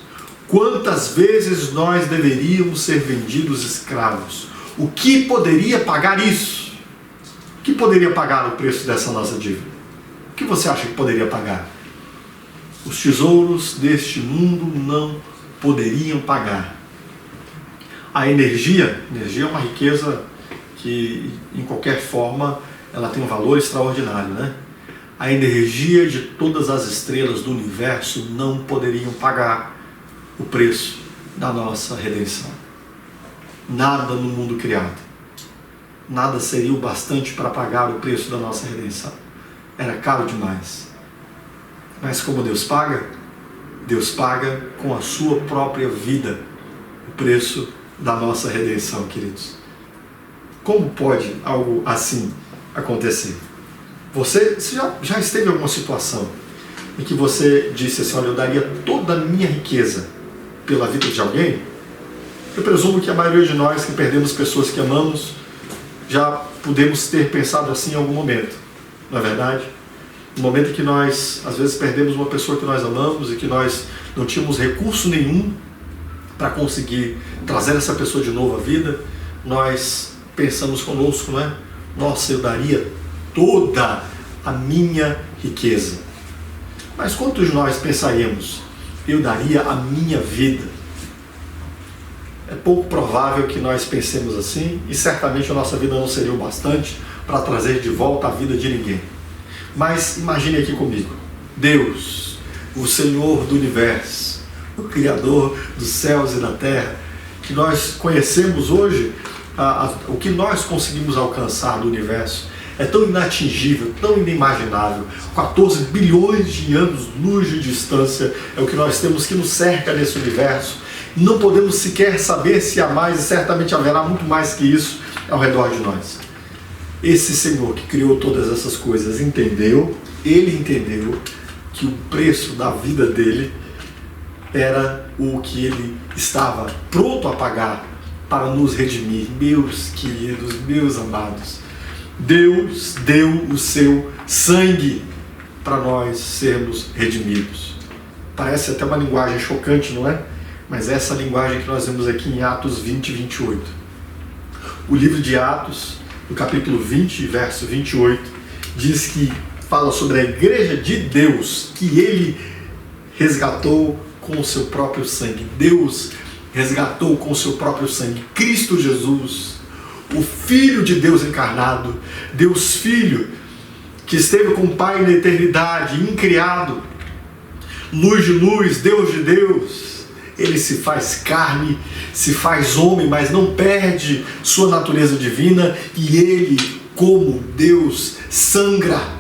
S1: Quantas vezes nós deveríamos ser vendidos escravos? O que poderia pagar isso? O que poderia pagar o preço dessa nossa dívida? O que você acha que poderia pagar? Os tesouros deste mundo não poderiam pagar. A energia é uma riqueza que, em qualquer forma, ela tem um valor extraordinário, né? A energia de todas as estrelas do universo não poderiam pagar o preço da nossa redenção. Nada no mundo criado, nada seria o bastante para pagar o preço da nossa redenção. Era caro demais. Mas como Deus paga? Deus paga com a sua própria vida o preço da nossa redenção, queridos. Como pode algo assim acontecer? Você já esteve em alguma situação em que você disse assim: olha, eu daria toda a minha riqueza pela vida de alguém? Eu presumo que a maioria de nós que perdemos pessoas que amamos já podemos ter pensado assim em algum momento, não é verdade? No momento em que nós, às vezes, perdemos uma pessoa que nós amamos e que nós não tínhamos recurso nenhum para conseguir trazer essa pessoa de novo à vida, nós pensamos conosco, não é? Nossa, eu daria toda a minha riqueza. Mas quantos de nós pensaríamos: eu daria a minha vida? É pouco provável que nós pensemos assim, e certamente a nossa vida não seria o bastante para trazer de volta a vida de ninguém. Mas imagine aqui comigo, Deus, o Senhor do universo, o Criador dos céus e da terra, que nós conhecemos hoje, o que nós conseguimos alcançar do universo é tão inatingível, tão inimaginável. 14 bilhões de anos-luz de distância é o que nós temos que nos cerca nesse universo. Não podemos sequer saber se há mais, e certamente haverá muito mais que isso ao redor de nós. Esse Senhor que criou todas essas coisas Ele entendeu que o preço da vida dele era o que ele estava pronto a pagar para nos redimir. Meus queridos, meus amados, Deus deu o seu sangue para nós sermos redimidos. Parece até uma linguagem chocante, não é? Mas essa linguagem que nós vemos aqui em Atos 20 e 28. O livro de Atos, no capítulo 20, verso 28, diz que fala sobre a igreja de Deus, que ele resgatou com o seu próprio sangue. Deus resgatou com o seu próprio sangue. Cristo Jesus, o Filho de Deus encarnado, Deus Filho, que esteve com o Pai na eternidade, incriado, luz de luz, Deus de Deus. Ele se faz carne, se faz homem, mas não perde sua natureza divina, e ele, como Deus, sangra.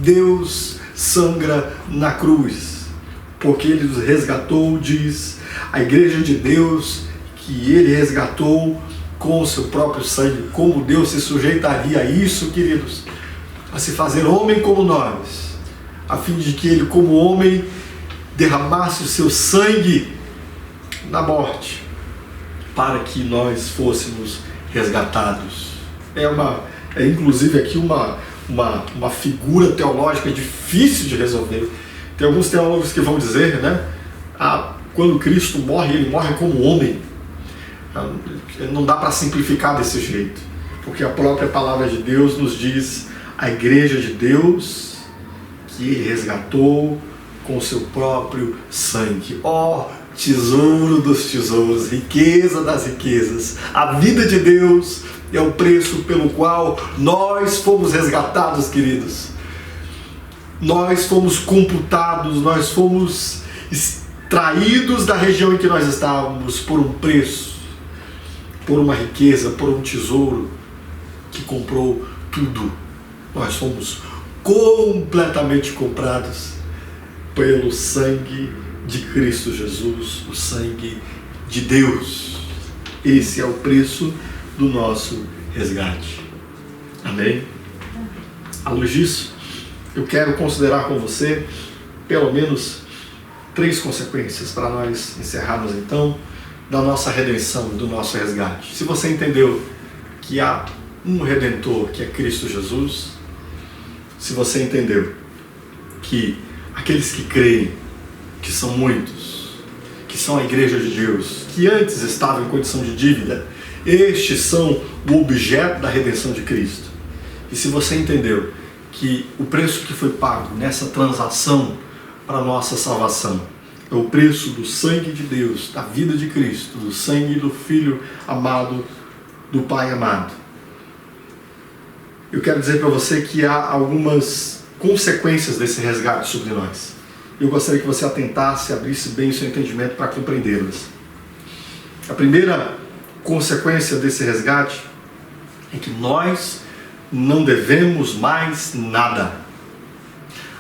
S1: Deus sangra na cruz, porque ele nos resgatou, diz a igreja de Deus, que ele resgatou com o seu próprio sangue. Como Deus se sujeitaria a isso, queridos? A se fazer homem como nós, a fim de que ele, como homem, derramasse o seu sangue na morte, para que nós fôssemos resgatados. É inclusive aqui uma figura teológica difícil de resolver. Tem alguns teólogos que vão dizer, né? Quando Cristo morre, ele morre como homem. Não dá para simplificar desse jeito, porque a própria palavra de Deus nos diz: a igreja de Deus, que ele resgatou com o seu próprio sangue. Tesouro dos tesouros, riqueza das riquezas, a vida de Deus é o preço pelo qual nós fomos resgatados, queridos. Nós fomos computados, nós fomos extraídos da região em que nós estávamos por um preço, por uma riqueza, por um tesouro que comprou tudo. Nós fomos completamente comprados pelo sangue de Cristo Jesus, o sangue de Deus. Esse é o preço do nosso resgate. Amém? À luz disso, eu quero considerar com você pelo menos 3 consequências para nós encerrarmos então da nossa redenção, do nosso resgate. Se você entendeu que há um Redentor, que é Cristo Jesus, se você entendeu que aqueles que creem, que são muitos, que são a igreja de Deus, que antes estavam em condição de dívida, estes são o objeto da redenção de Cristo. E se você entendeu que o preço que foi pago nessa transação para a nossa salvação é o preço do sangue de Deus, da vida de Cristo, do sangue do Filho amado, do Pai amado, eu quero dizer para você que há algumas consequências desse resgate sobre nós. Eu gostaria que você atentasse e abrisse bem o seu entendimento para compreendê-las. A primeira consequência desse resgate é que nós não devemos mais nada.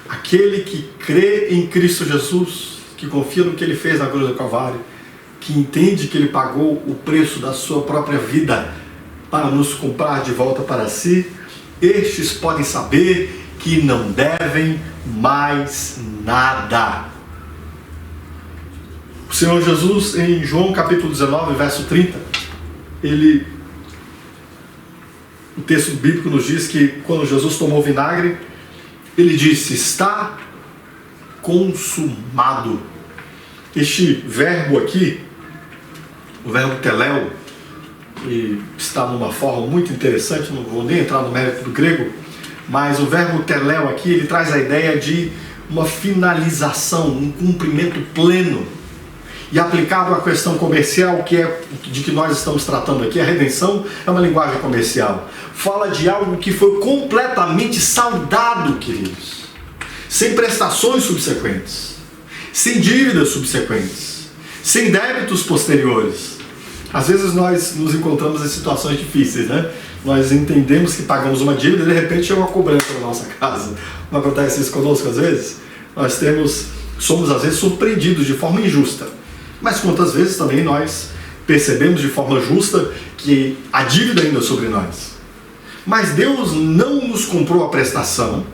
S1: Aquele que crê em Cristo Jesus, que confia no que ele fez na cruz do Calvário, que entende que ele pagou o preço da sua própria vida para nos comprar de volta para si, estes podem saber que não devem mais nada. O Senhor Jesus, em João capítulo 19, verso 30, o texto bíblico nos diz que quando Jesus tomou vinagre, ele disse: está consumado. Este verbo aqui, o verbo teléu, está numa forma muito interessante, não vou nem entrar no mérito do grego, mas o verbo teléu aqui, ele traz a ideia de uma finalização, um cumprimento pleno. E aplicado à questão comercial, que é de que nós estamos tratando aqui, a redenção é uma linguagem comercial. Fala de algo que foi completamente saldado, queridos. Sem prestações subsequentes, sem dívidas subsequentes, sem débitos posteriores. Às vezes nós nos encontramos em situações difíceis, né? Nós entendemos que pagamos uma dívida e de repente chega uma cobrança na nossa casa. Não acontece isso conosco às vezes? Somos às vezes surpreendidos de forma injusta. Mas quantas vezes também nós percebemos de forma justa que a dívida ainda é sobre nós. Mas Deus não nos comprou a prestação.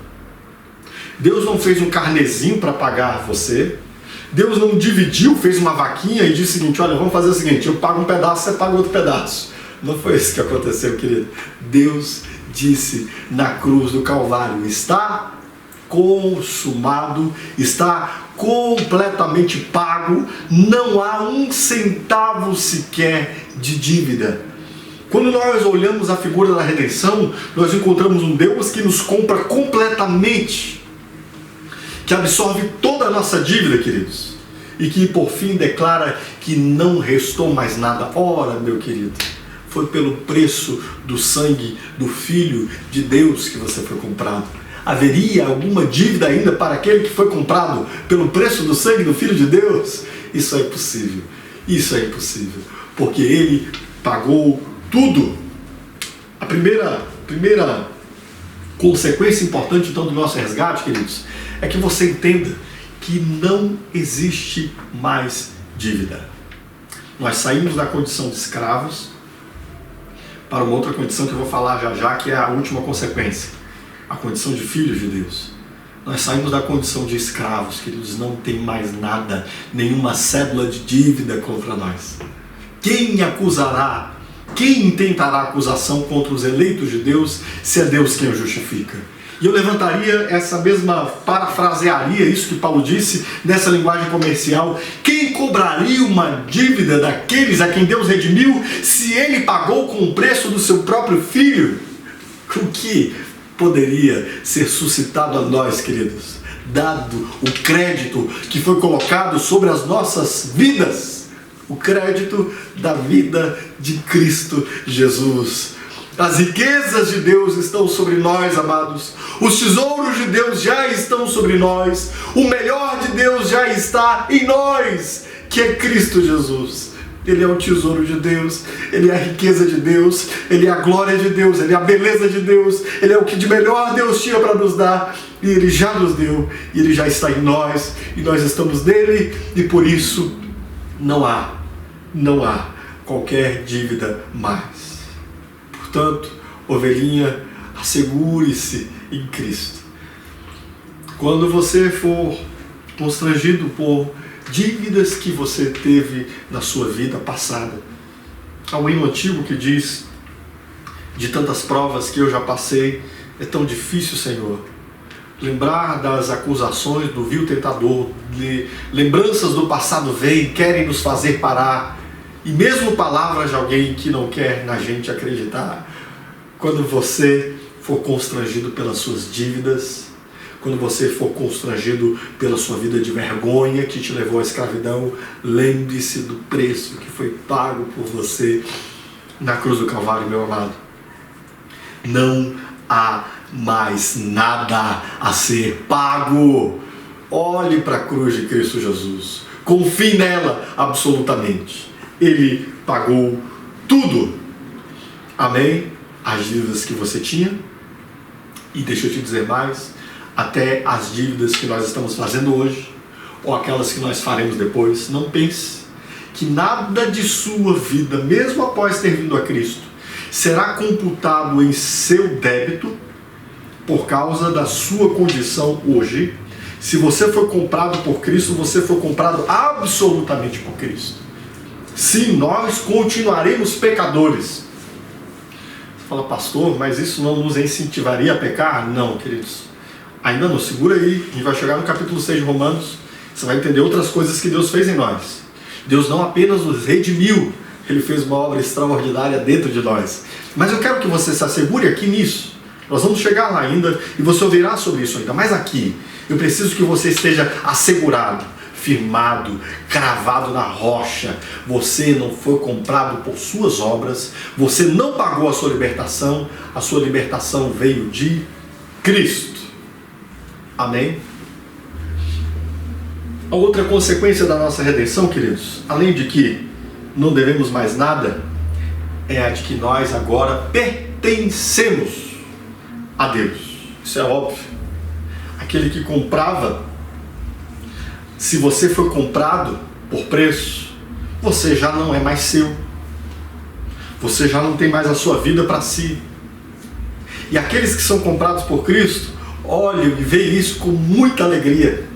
S1: Deus não fez um carnezinho para pagar você. Deus não dividiu, fez uma vaquinha e disse o seguinte: olha, vamos fazer o seguinte, eu pago um pedaço, você paga outro pedaço. Não foi isso que aconteceu, querido. Deus disse na cruz do Calvário: está consumado, está completamente pago, não há um centavo sequer de dívida. Quando nós olhamos a figura da redenção, nós encontramos um Deus que nos compra completamente, que absorve toda a nossa dívida, queridos, e que por fim declara que não restou mais nada. Ora, meu querido, foi pelo preço do sangue do Filho de Deus que você foi comprado. Haveria alguma dívida ainda para aquele que foi comprado pelo preço do sangue do Filho de Deus? Isso é impossível. Isso é impossível. Porque Ele pagou tudo. A primeira consequência importante então do nosso resgate, queridos, é que você entenda que não existe mais dívida. Nós saímos da condição de escravos para uma outra condição que eu vou falar já já, que é a última consequência, a condição de filhos de Deus. Nós saímos da condição de escravos, queridos, não tem mais nada, nenhuma cédula de dívida contra nós. Quem acusará? Quem intentará acusação contra os eleitos de Deus, se é Deus quem o justifica? E eu levantaria essa mesma, parafrasearia isso que Paulo disse, nessa linguagem comercial: quem cobraria uma dívida daqueles a quem Deus redimiu, se Ele pagou com o preço do seu próprio Filho? O que poderia ser suscitado a nós, queridos, dado o crédito que foi colocado sobre as nossas vidas, o crédito da vida de Cristo Jesus? As riquezas de Deus estão sobre nós, amados. Os tesouros de Deus já estão sobre nós. O melhor de Deus já está em nós, que é Cristo Jesus. Ele é o tesouro de Deus, Ele é a riqueza de Deus, Ele é a glória de Deus, Ele é a beleza de Deus, Ele é o que de melhor Deus tinha para nos dar, e Ele já nos deu, e Ele já está em nós, e nós estamos nele, e por isso não há qualquer dívida mais. Portanto, ovelhinha, assegure-se em Cristo. Quando você for constrangido por dívidas que você teve na sua vida passada, há um hino antigo que diz: de tantas provas que eu já passei, é tão difícil, Senhor, lembrar das acusações do vil tentador, lembranças do passado vêm, querem nos fazer parar. E mesmo palavras de alguém que não quer na gente acreditar. Quando você for constrangido pelas suas dívidas, quando você for constrangido pela sua vida de vergonha que te levou à escravidão, lembre-se do preço que foi pago por você na cruz do Calvário, meu amado. Não há mais nada a ser pago. Olhe para a cruz de Cristo Jesus. Confie nela absolutamente. Ele pagou tudo. Amém? As dívidas que você tinha. E deixa eu te dizer mais, até as dívidas que nós estamos fazendo hoje, ou aquelas que nós faremos depois. Não pense que nada de sua vida, mesmo após ter vindo a Cristo, será computado em seu débito por causa da sua condição hoje. Se você foi comprado por Cristo, você foi comprado absolutamente por Cristo. Sim, nós continuaremos pecadores. Você fala: pastor, mas isso não nos incentivaria a pecar? Não, queridos. Ainda não, segura aí. A gente vai chegar no capítulo 6 de Romanos. Você vai entender outras coisas que Deus fez em nós. Deus não apenas nos redimiu, Ele fez uma obra extraordinária dentro de nós. Mas eu quero que você se assegure aqui nisso. Nós vamos chegar lá ainda e você ouvirá sobre isso ainda. Mas aqui, eu preciso que você esteja assegurado, firmado, cravado na rocha. Você não foi comprado por suas obras, você não pagou a sua libertação veio de Cristo. Amém? A outra consequência da nossa redenção, queridos, além de que não devemos mais nada, é a de que nós agora pertencemos a Deus. Isso é óbvio. Aquele que comprava, se você foi comprado por preço, você já não é mais seu. Você já não tem mais a sua vida para si. E aqueles que são comprados por Cristo, olhem e veem isso com muita alegria.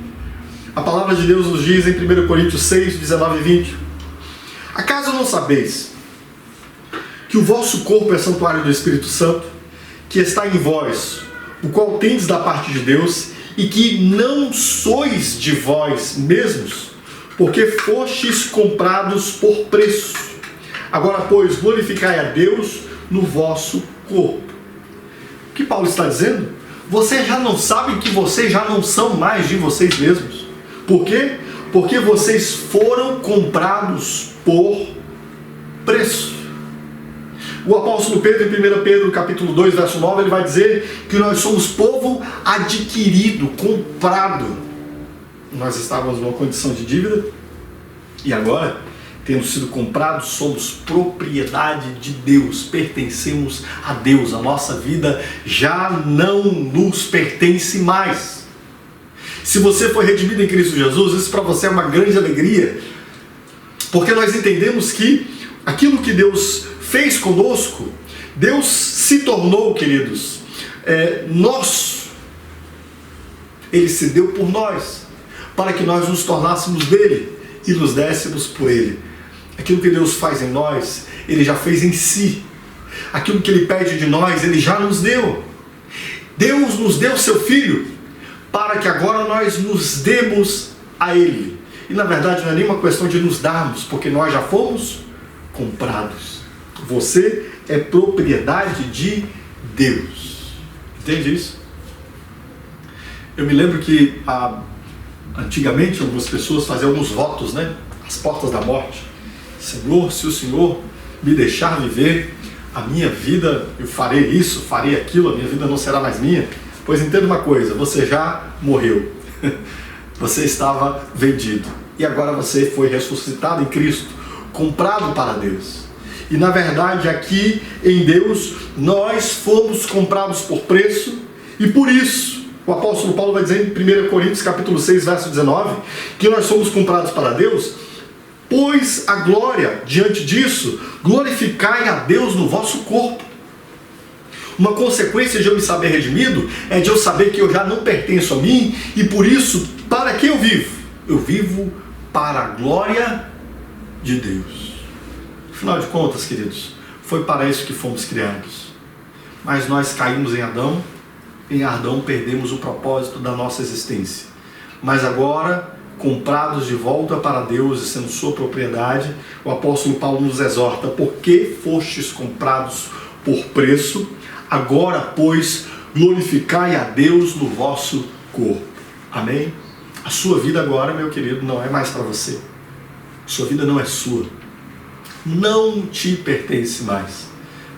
S1: A palavra de Deus nos diz em 1 Coríntios 6, 19 e 20: acaso não sabeis que o vosso corpo é santuário do Espírito Santo, que está em vós, o qual tendes da parte de Deus, e que não sois de vós mesmos, porque fostes comprados por preço? Agora, pois, glorificai a Deus no vosso corpo. O que Paulo está dizendo? Vocês já não sabem que vocês já não são mais de vocês mesmos. Por quê? Porque vocês foram comprados por preço. O apóstolo Pedro, em 1 Pedro capítulo 2, verso 9, ele vai dizer que nós somos povo adquirido, comprado. Nós estávamos numa condição de dívida e agora, tendo sido comprados, somos propriedade de Deus, pertencemos a Deus. A nossa vida já não nos pertence mais. Se você foi redimido em Cristo Jesus, isso para você é uma grande alegria, porque nós entendemos que aquilo que Deus fez conosco, Deus se tornou, queridos, nosso. Ele se deu por nós, para que nós nos tornássemos dele e nos dessemos por ele. Aquilo que Deus faz em nós, ele já fez em si. Aquilo que ele pede de nós, ele já nos deu. Deus nos deu seu Filho, para que agora nós nos demos a ele. E na verdade não é nenhuma questão de nos darmos, porque nós já fomos comprados. Você é propriedade de Deus. Entende isso? Eu me lembro que antigamente algumas pessoas faziam alguns votos, né? Às portas da morte. Senhor, se o Senhor me deixar viver a minha vida, eu farei isso, farei aquilo, a minha vida não será mais minha. Pois entenda uma coisa, você já morreu. Você estava vendido. E agora você foi ressuscitado em Cristo, comprado para Deus. E na verdade aqui em Deus nós fomos comprados por preço, e por isso o apóstolo Paulo vai dizer em 1 Coríntios capítulo 6, verso 19, que nós somos comprados para Deus, pois a glória, diante disso, glorificai a Deus no vosso corpo. Uma consequência de eu me saber redimido é de eu saber que eu já não pertenço a mim, e por isso, para que eu vivo? Eu vivo para a glória de Deus. Afinal de contas, queridos, foi para isso que fomos criados. Mas nós caímos em Adão perdemos o propósito da nossa existência. Mas agora, comprados de volta para Deus e sendo sua propriedade, o apóstolo Paulo nos exorta: porque fostes comprados por preço, agora, pois, glorificai a Deus no vosso corpo. Amém? A sua vida agora, meu querido, não é mais para você. A sua vida não é sua. Não te pertence mais.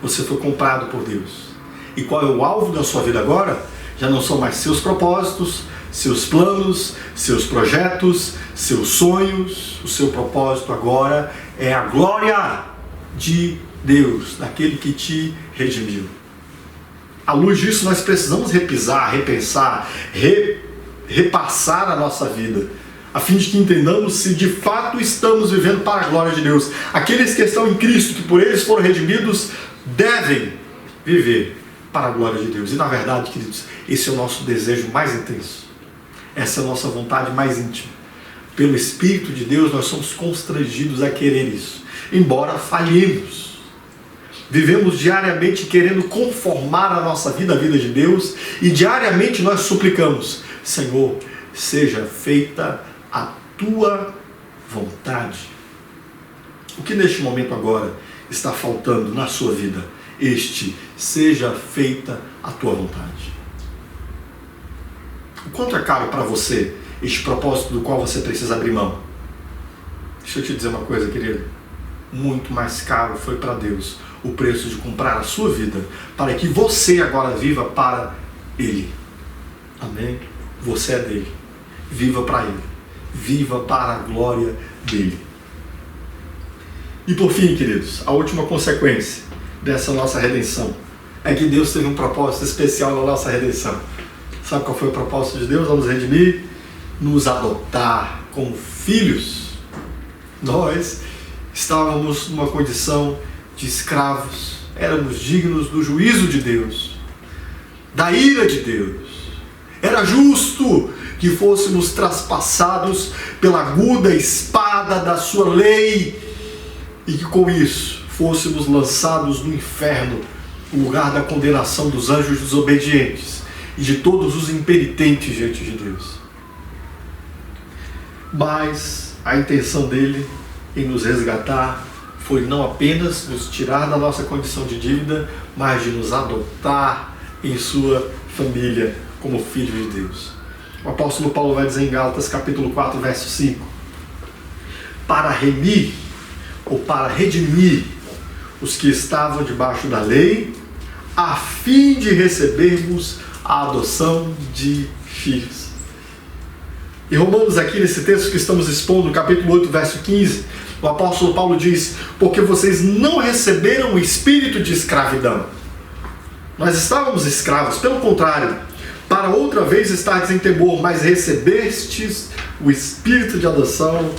S1: Você foi comprado por Deus. E qual é o alvo da sua vida agora? Já não são mais seus propósitos, seus planos, seus projetos, seus sonhos. O seu propósito agora é a glória de Deus, daquele que te redimiu. À luz disso, nós precisamos repensar, repassar a nossa vida, a fim de que entendamos se de fato estamos vivendo para a glória de Deus. Aqueles que estão em Cristo, que por eles foram redimidos, devem viver para a glória de Deus. E na verdade, queridos, esse é o nosso desejo mais intenso. Essa é a nossa vontade mais íntima. Pelo Espírito de Deus, nós somos constrangidos a querer isso, embora falhemos. Vivemos diariamente querendo conformar a nossa vida à vida de Deus, e diariamente nós suplicamos: Senhor, seja feita a tua vontade. O que neste momento agora está faltando na sua vida? Seja feita a tua vontade. O quanto é caro para você este propósito do qual você precisa abrir mão? Deixa eu te dizer uma coisa, querido. Muito mais caro foi para Deus o preço de comprar a sua vida, para que você agora viva para Ele. Amém? Você é dele. Viva para Ele. Viva para a glória dele. E por fim, queridos, a última consequência dessa nossa redenção é que Deus teve um propósito especial na nossa redenção. Sabe qual foi o propósito de Deus ao nos redimir? Nos adotar como filhos. Nós estávamos numa condição de escravos, éramos dignos do juízo de Deus, da ira de Deus. Era justo que fôssemos traspassados pela aguda espada da sua lei, e que com isso fôssemos lançados no inferno, o lugar da condenação dos anjos desobedientes e de todos os impenitentes diante de Deus. Mas a intenção dele em nos resgatar foi não apenas nos tirar da nossa condição de dívida, mas de nos adotar em sua família como filhos de Deus. O apóstolo Paulo vai dizer em Gálatas capítulo 4, verso 5: para remir ou para redimir os que estavam debaixo da lei, a fim de recebermos a adoção de filhos. E Romanos, aqui nesse texto que estamos expondo, no capítulo 8, verso 15, o apóstolo Paulo diz: porque vocês não receberam o espírito de escravidão. Nós estávamos escravos, pelo contrário, para outra vez estardes em temor, mas recebestes o espírito de adoção,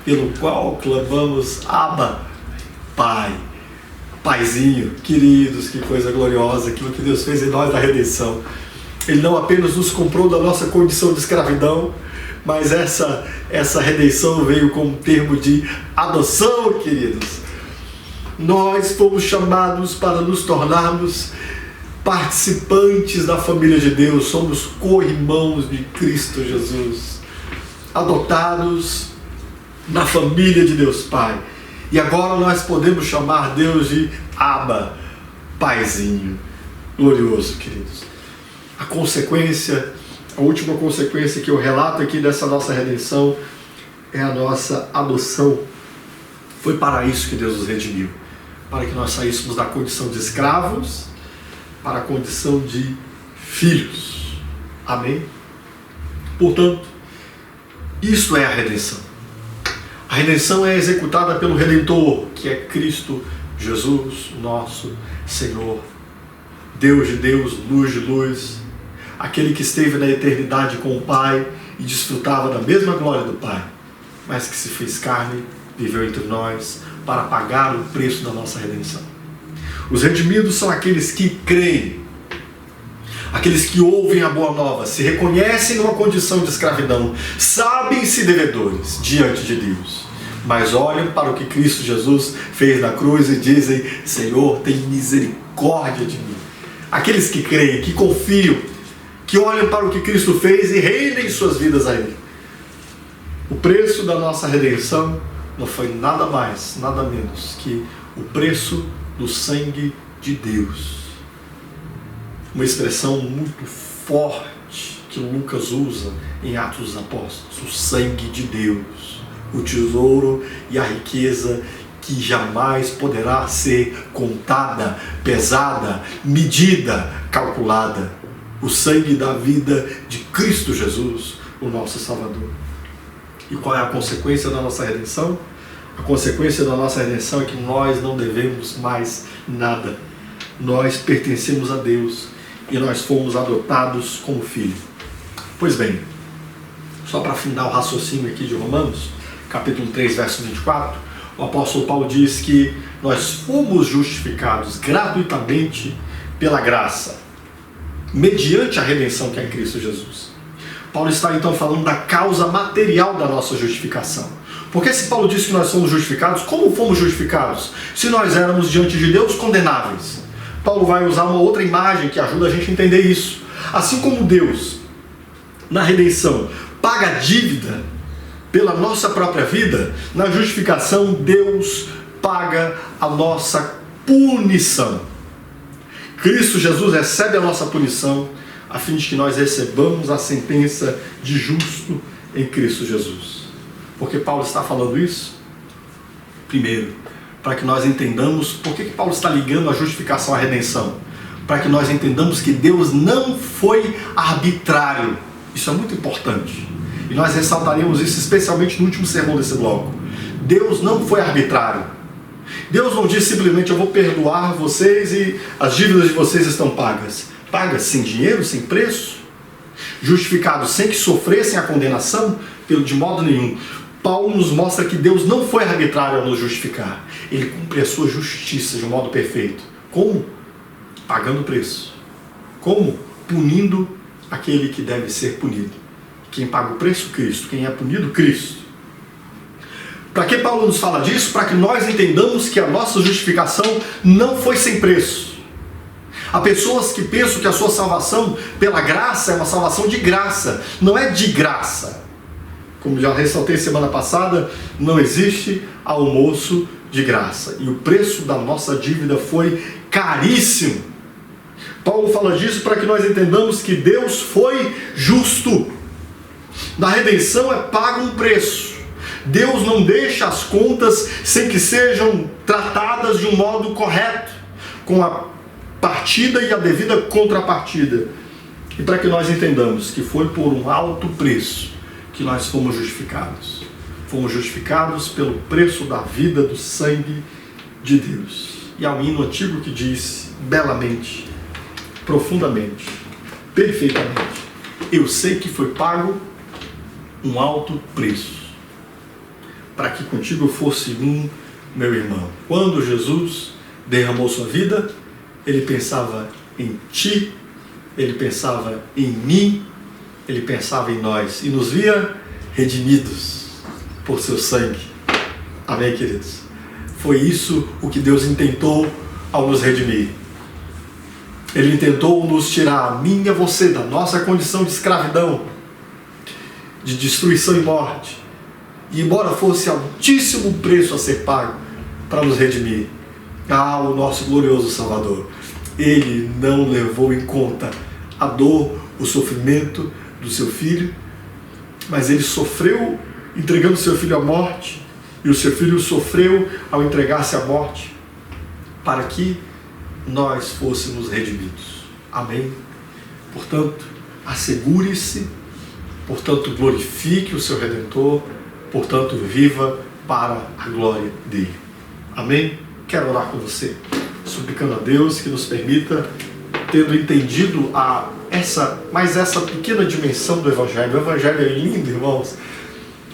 S1: pelo qual clamamos: Abba, Pai. Paizinho, queridos, que coisa gloriosa, aquilo que Deus fez em nós da redenção. Ele não apenas nos comprou da nossa condição de escravidão, mas essa redenção veio como termo de adoção, queridos. Nós fomos chamados para nos tornarmos participantes da família de Deus, somos co-irmãos de Cristo Jesus, adotados na família de Deus Pai. E agora nós podemos chamar Deus de Abba, Paizinho. Glorioso, queridos. A consequência, a última consequência que eu relato aqui dessa nossa redenção é a nossa adoção. Foi para isso que Deus nos redimiu, para que nós saíssemos da condição de escravos para a condição de filhos. Amém? Portanto, isso é a redenção. A redenção é executada pelo Redentor, que é Cristo Jesus, nosso Senhor. Deus de Deus, luz de luz, aquele que esteve na eternidade com o Pai e desfrutava da mesma glória do Pai, mas que se fez carne, viveu entre nós para pagar o preço da nossa redenção. Os redimidos são aqueles que creem, aqueles que ouvem a boa nova, se reconhecem numa condição de escravidão, sabem-se devedores diante de Deus, mas olham para o que Cristo Jesus fez na cruz e dizem: Senhor, tem misericórdia de mim. Aqueles que creem, que confiam, que olham para o que Cristo fez e rendem suas vidas a Ele. O preço da nossa redenção não foi nada mais, nada menos que o preço do sangue de Deus. Uma expressão muito forte que Lucas usa em Atos dos Apóstolos: o sangue de Deus, o tesouro e a riqueza que jamais poderá ser contada, pesada, medida, calculada. O sangue da vida de Cristo Jesus, o nosso Salvador. E qual é a consequência da nossa redenção? A consequência da nossa redenção é que nós não devemos mais nada. Nós pertencemos a Deus e nós fomos adotados como filho. Pois bem, só para afindar o raciocínio aqui de Romanos, capítulo 3, verso 24, o apóstolo Paulo diz que nós fomos justificados gratuitamente pela graça, mediante a redenção que é em Cristo Jesus. Paulo está então falando da causa material da nossa justificação. Porque se Paulo diz que nós somos justificados, como fomos justificados? Se nós éramos diante de Deus condenáveis. Paulo vai usar uma outra imagem que ajuda a gente a entender isso. Assim como Deus, na redenção, paga a dívida pela nossa própria vida, na justificação Deus paga a nossa punição. Cristo Jesus recebe a nossa punição a fim de que nós recebamos a sentença de justo em Cristo Jesus. Por que Paulo está falando isso? Primeiro, para que nós entendamos por que Paulo está ligando a justificação à redenção. Para que nós entendamos que Deus não foi arbitrário. Isso é muito importante. E nós ressaltaremos isso especialmente no último sermão desse bloco. Deus não foi arbitrário. Deus não disse simplesmente: eu vou perdoar vocês e as dívidas de vocês estão pagas. Pagas sem dinheiro, sem preço. Justificados sem que sofressem a condenação, de modo nenhum. Paulo nos mostra que Deus não foi arbitrário ao nos justificar. Ele cumpre a sua justiça de um modo perfeito. Como? Pagando o preço. Como? Punindo aquele que deve ser punido. Quem paga o preço? Cristo. Quem é punido? Cristo. Para que Paulo nos fala disso? Para que nós entendamos que a nossa justificação não foi sem preço. Há pessoas que pensam que a sua salvação pela graça é uma salvação de graça. Não é de graça. Como já ressaltei semana passada, não existe almoço de graça. E o preço da nossa dívida foi caríssimo. Paulo fala disso para que nós entendamos que Deus foi justo. Na redenção é pago um preço. Deus não deixa as contas sem que sejam tratadas de um modo correto, com a partida e a devida contrapartida. E para que nós entendamos que foi por um alto preço que nós fomos justificados. Fomos justificados pelo preço da vida, do sangue de Deus. E há um hino antigo que diz belamente, profundamente, perfeitamente: eu sei que foi pago um alto preço para que contigo fosse um, meu irmão. Quando Jesus derramou sua vida, ele pensava em ti, ele pensava em mim, ele pensava em nós e nos via redimidos por seu sangue. Amém, queridos? Foi isso o que Deus intentou ao nos redimir. Ele intentou nos tirar, a mim e a você, da nossa condição de escravidão, de destruição e morte. E embora fosse altíssimo preço a ser pago para nos redimir, o nosso glorioso Salvador, Ele não levou em conta a dor, o sofrimento do seu Filho, mas Ele sofreu entregando seu Filho à morte, e o seu Filho sofreu ao entregar-se à morte, para que nós fôssemos redimidos. Amém? Portanto, assegure-se, portanto, glorifique o seu Redentor, portanto, viva para a glória dele. Amém? Quero orar com você, suplicando a Deus que nos permita, tendo entendido essa pequena dimensão do Evangelho. O Evangelho é lindo, irmãos.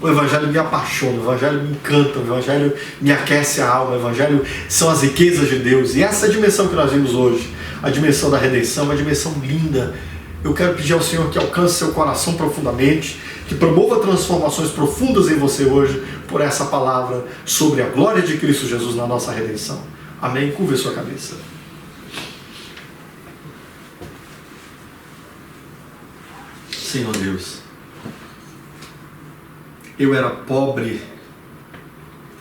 S1: O Evangelho me apaixona, o Evangelho me encanta, o Evangelho me aquece a alma, o Evangelho são as riquezas de Deus. E essa dimensão que nós vimos hoje, a dimensão da redenção, é uma dimensão linda. Eu quero pedir ao Senhor que alcance seu coração profundamente, que promova transformações profundas em você hoje, por essa palavra sobre a glória de Cristo Jesus na nossa redenção. Amém? Curva a sua cabeça. Senhor Deus, eu era pobre,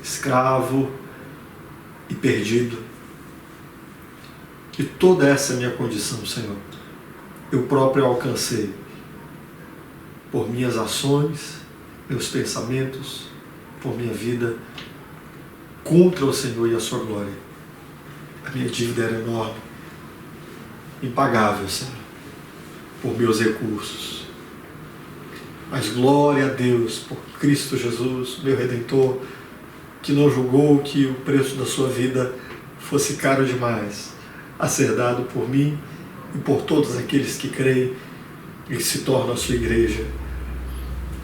S1: escravo e perdido. E toda essa é a minha condição, Senhor, eu próprio alcancei por minhas ações, meus pensamentos, por minha vida contra o Senhor e a sua glória. A minha dívida era enorme, impagável, Senhor, por meus recursos. Mas glória a Deus por Cristo Jesus, meu Redentor, que não julgou que o preço da sua vida fosse caro demais a ser dado por mim e por todos aqueles que creem e se tornam a sua igreja.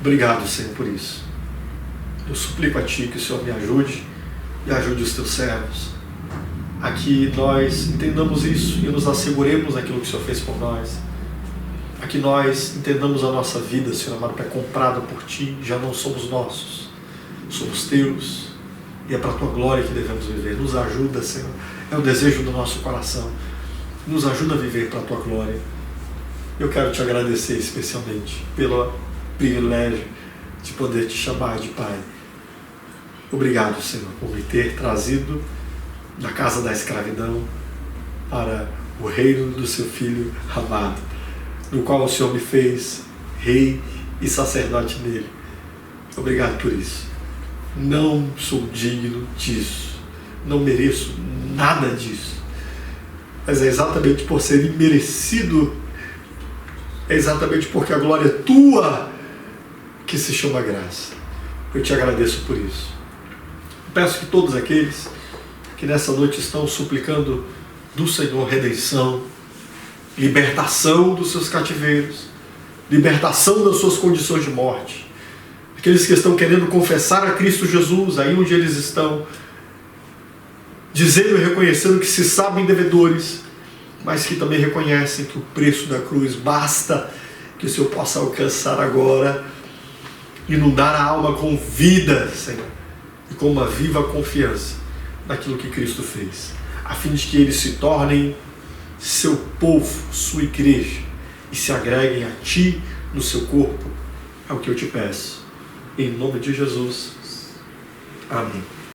S1: Obrigado, Senhor, por isso. Eu suplico a Ti que o Senhor me ajude e ajude os Teus servos a que nós entendamos isso e nos asseguremos daquilo que o Senhor fez por nós. A que nós entendamos a nossa vida, Senhor amado, é comprada por Ti, já não somos nossos, somos Teus, e é para a Tua glória que devemos viver. Nos ajuda, Senhor, é o desejo do nosso coração, nos ajuda a viver para a Tua glória. Eu quero Te agradecer especialmente pelo privilégio de poder Te chamar de Pai. Obrigado, Senhor, por me ter trazido da casa da escravidão para o reino do Seu Filho amado, no qual o Senhor me fez rei e sacerdote nele. Obrigado por isso. Não sou digno disso, não mereço nada disso, mas é exatamente por ser imerecido, é exatamente porque a glória é Tua que se chama graça. Eu Te agradeço por isso. Peço que todos aqueles que nessa noite estão suplicando do Senhor redenção, libertação dos seus cativeiros, libertação das suas condições de morte, aqueles que estão querendo confessar a Cristo Jesus aí onde eles estão, dizendo e reconhecendo que se sabem devedores, mas que também reconhecem que o preço da cruz basta, que o Senhor possa alcançar agora, inundar a alma com vida, Senhor, e com uma viva confiança naquilo que Cristo fez, a fim de que eles se tornem seu povo, sua igreja, e se agreguem a Ti no seu corpo. É o que eu Te peço. Em nome de Jesus. Amém.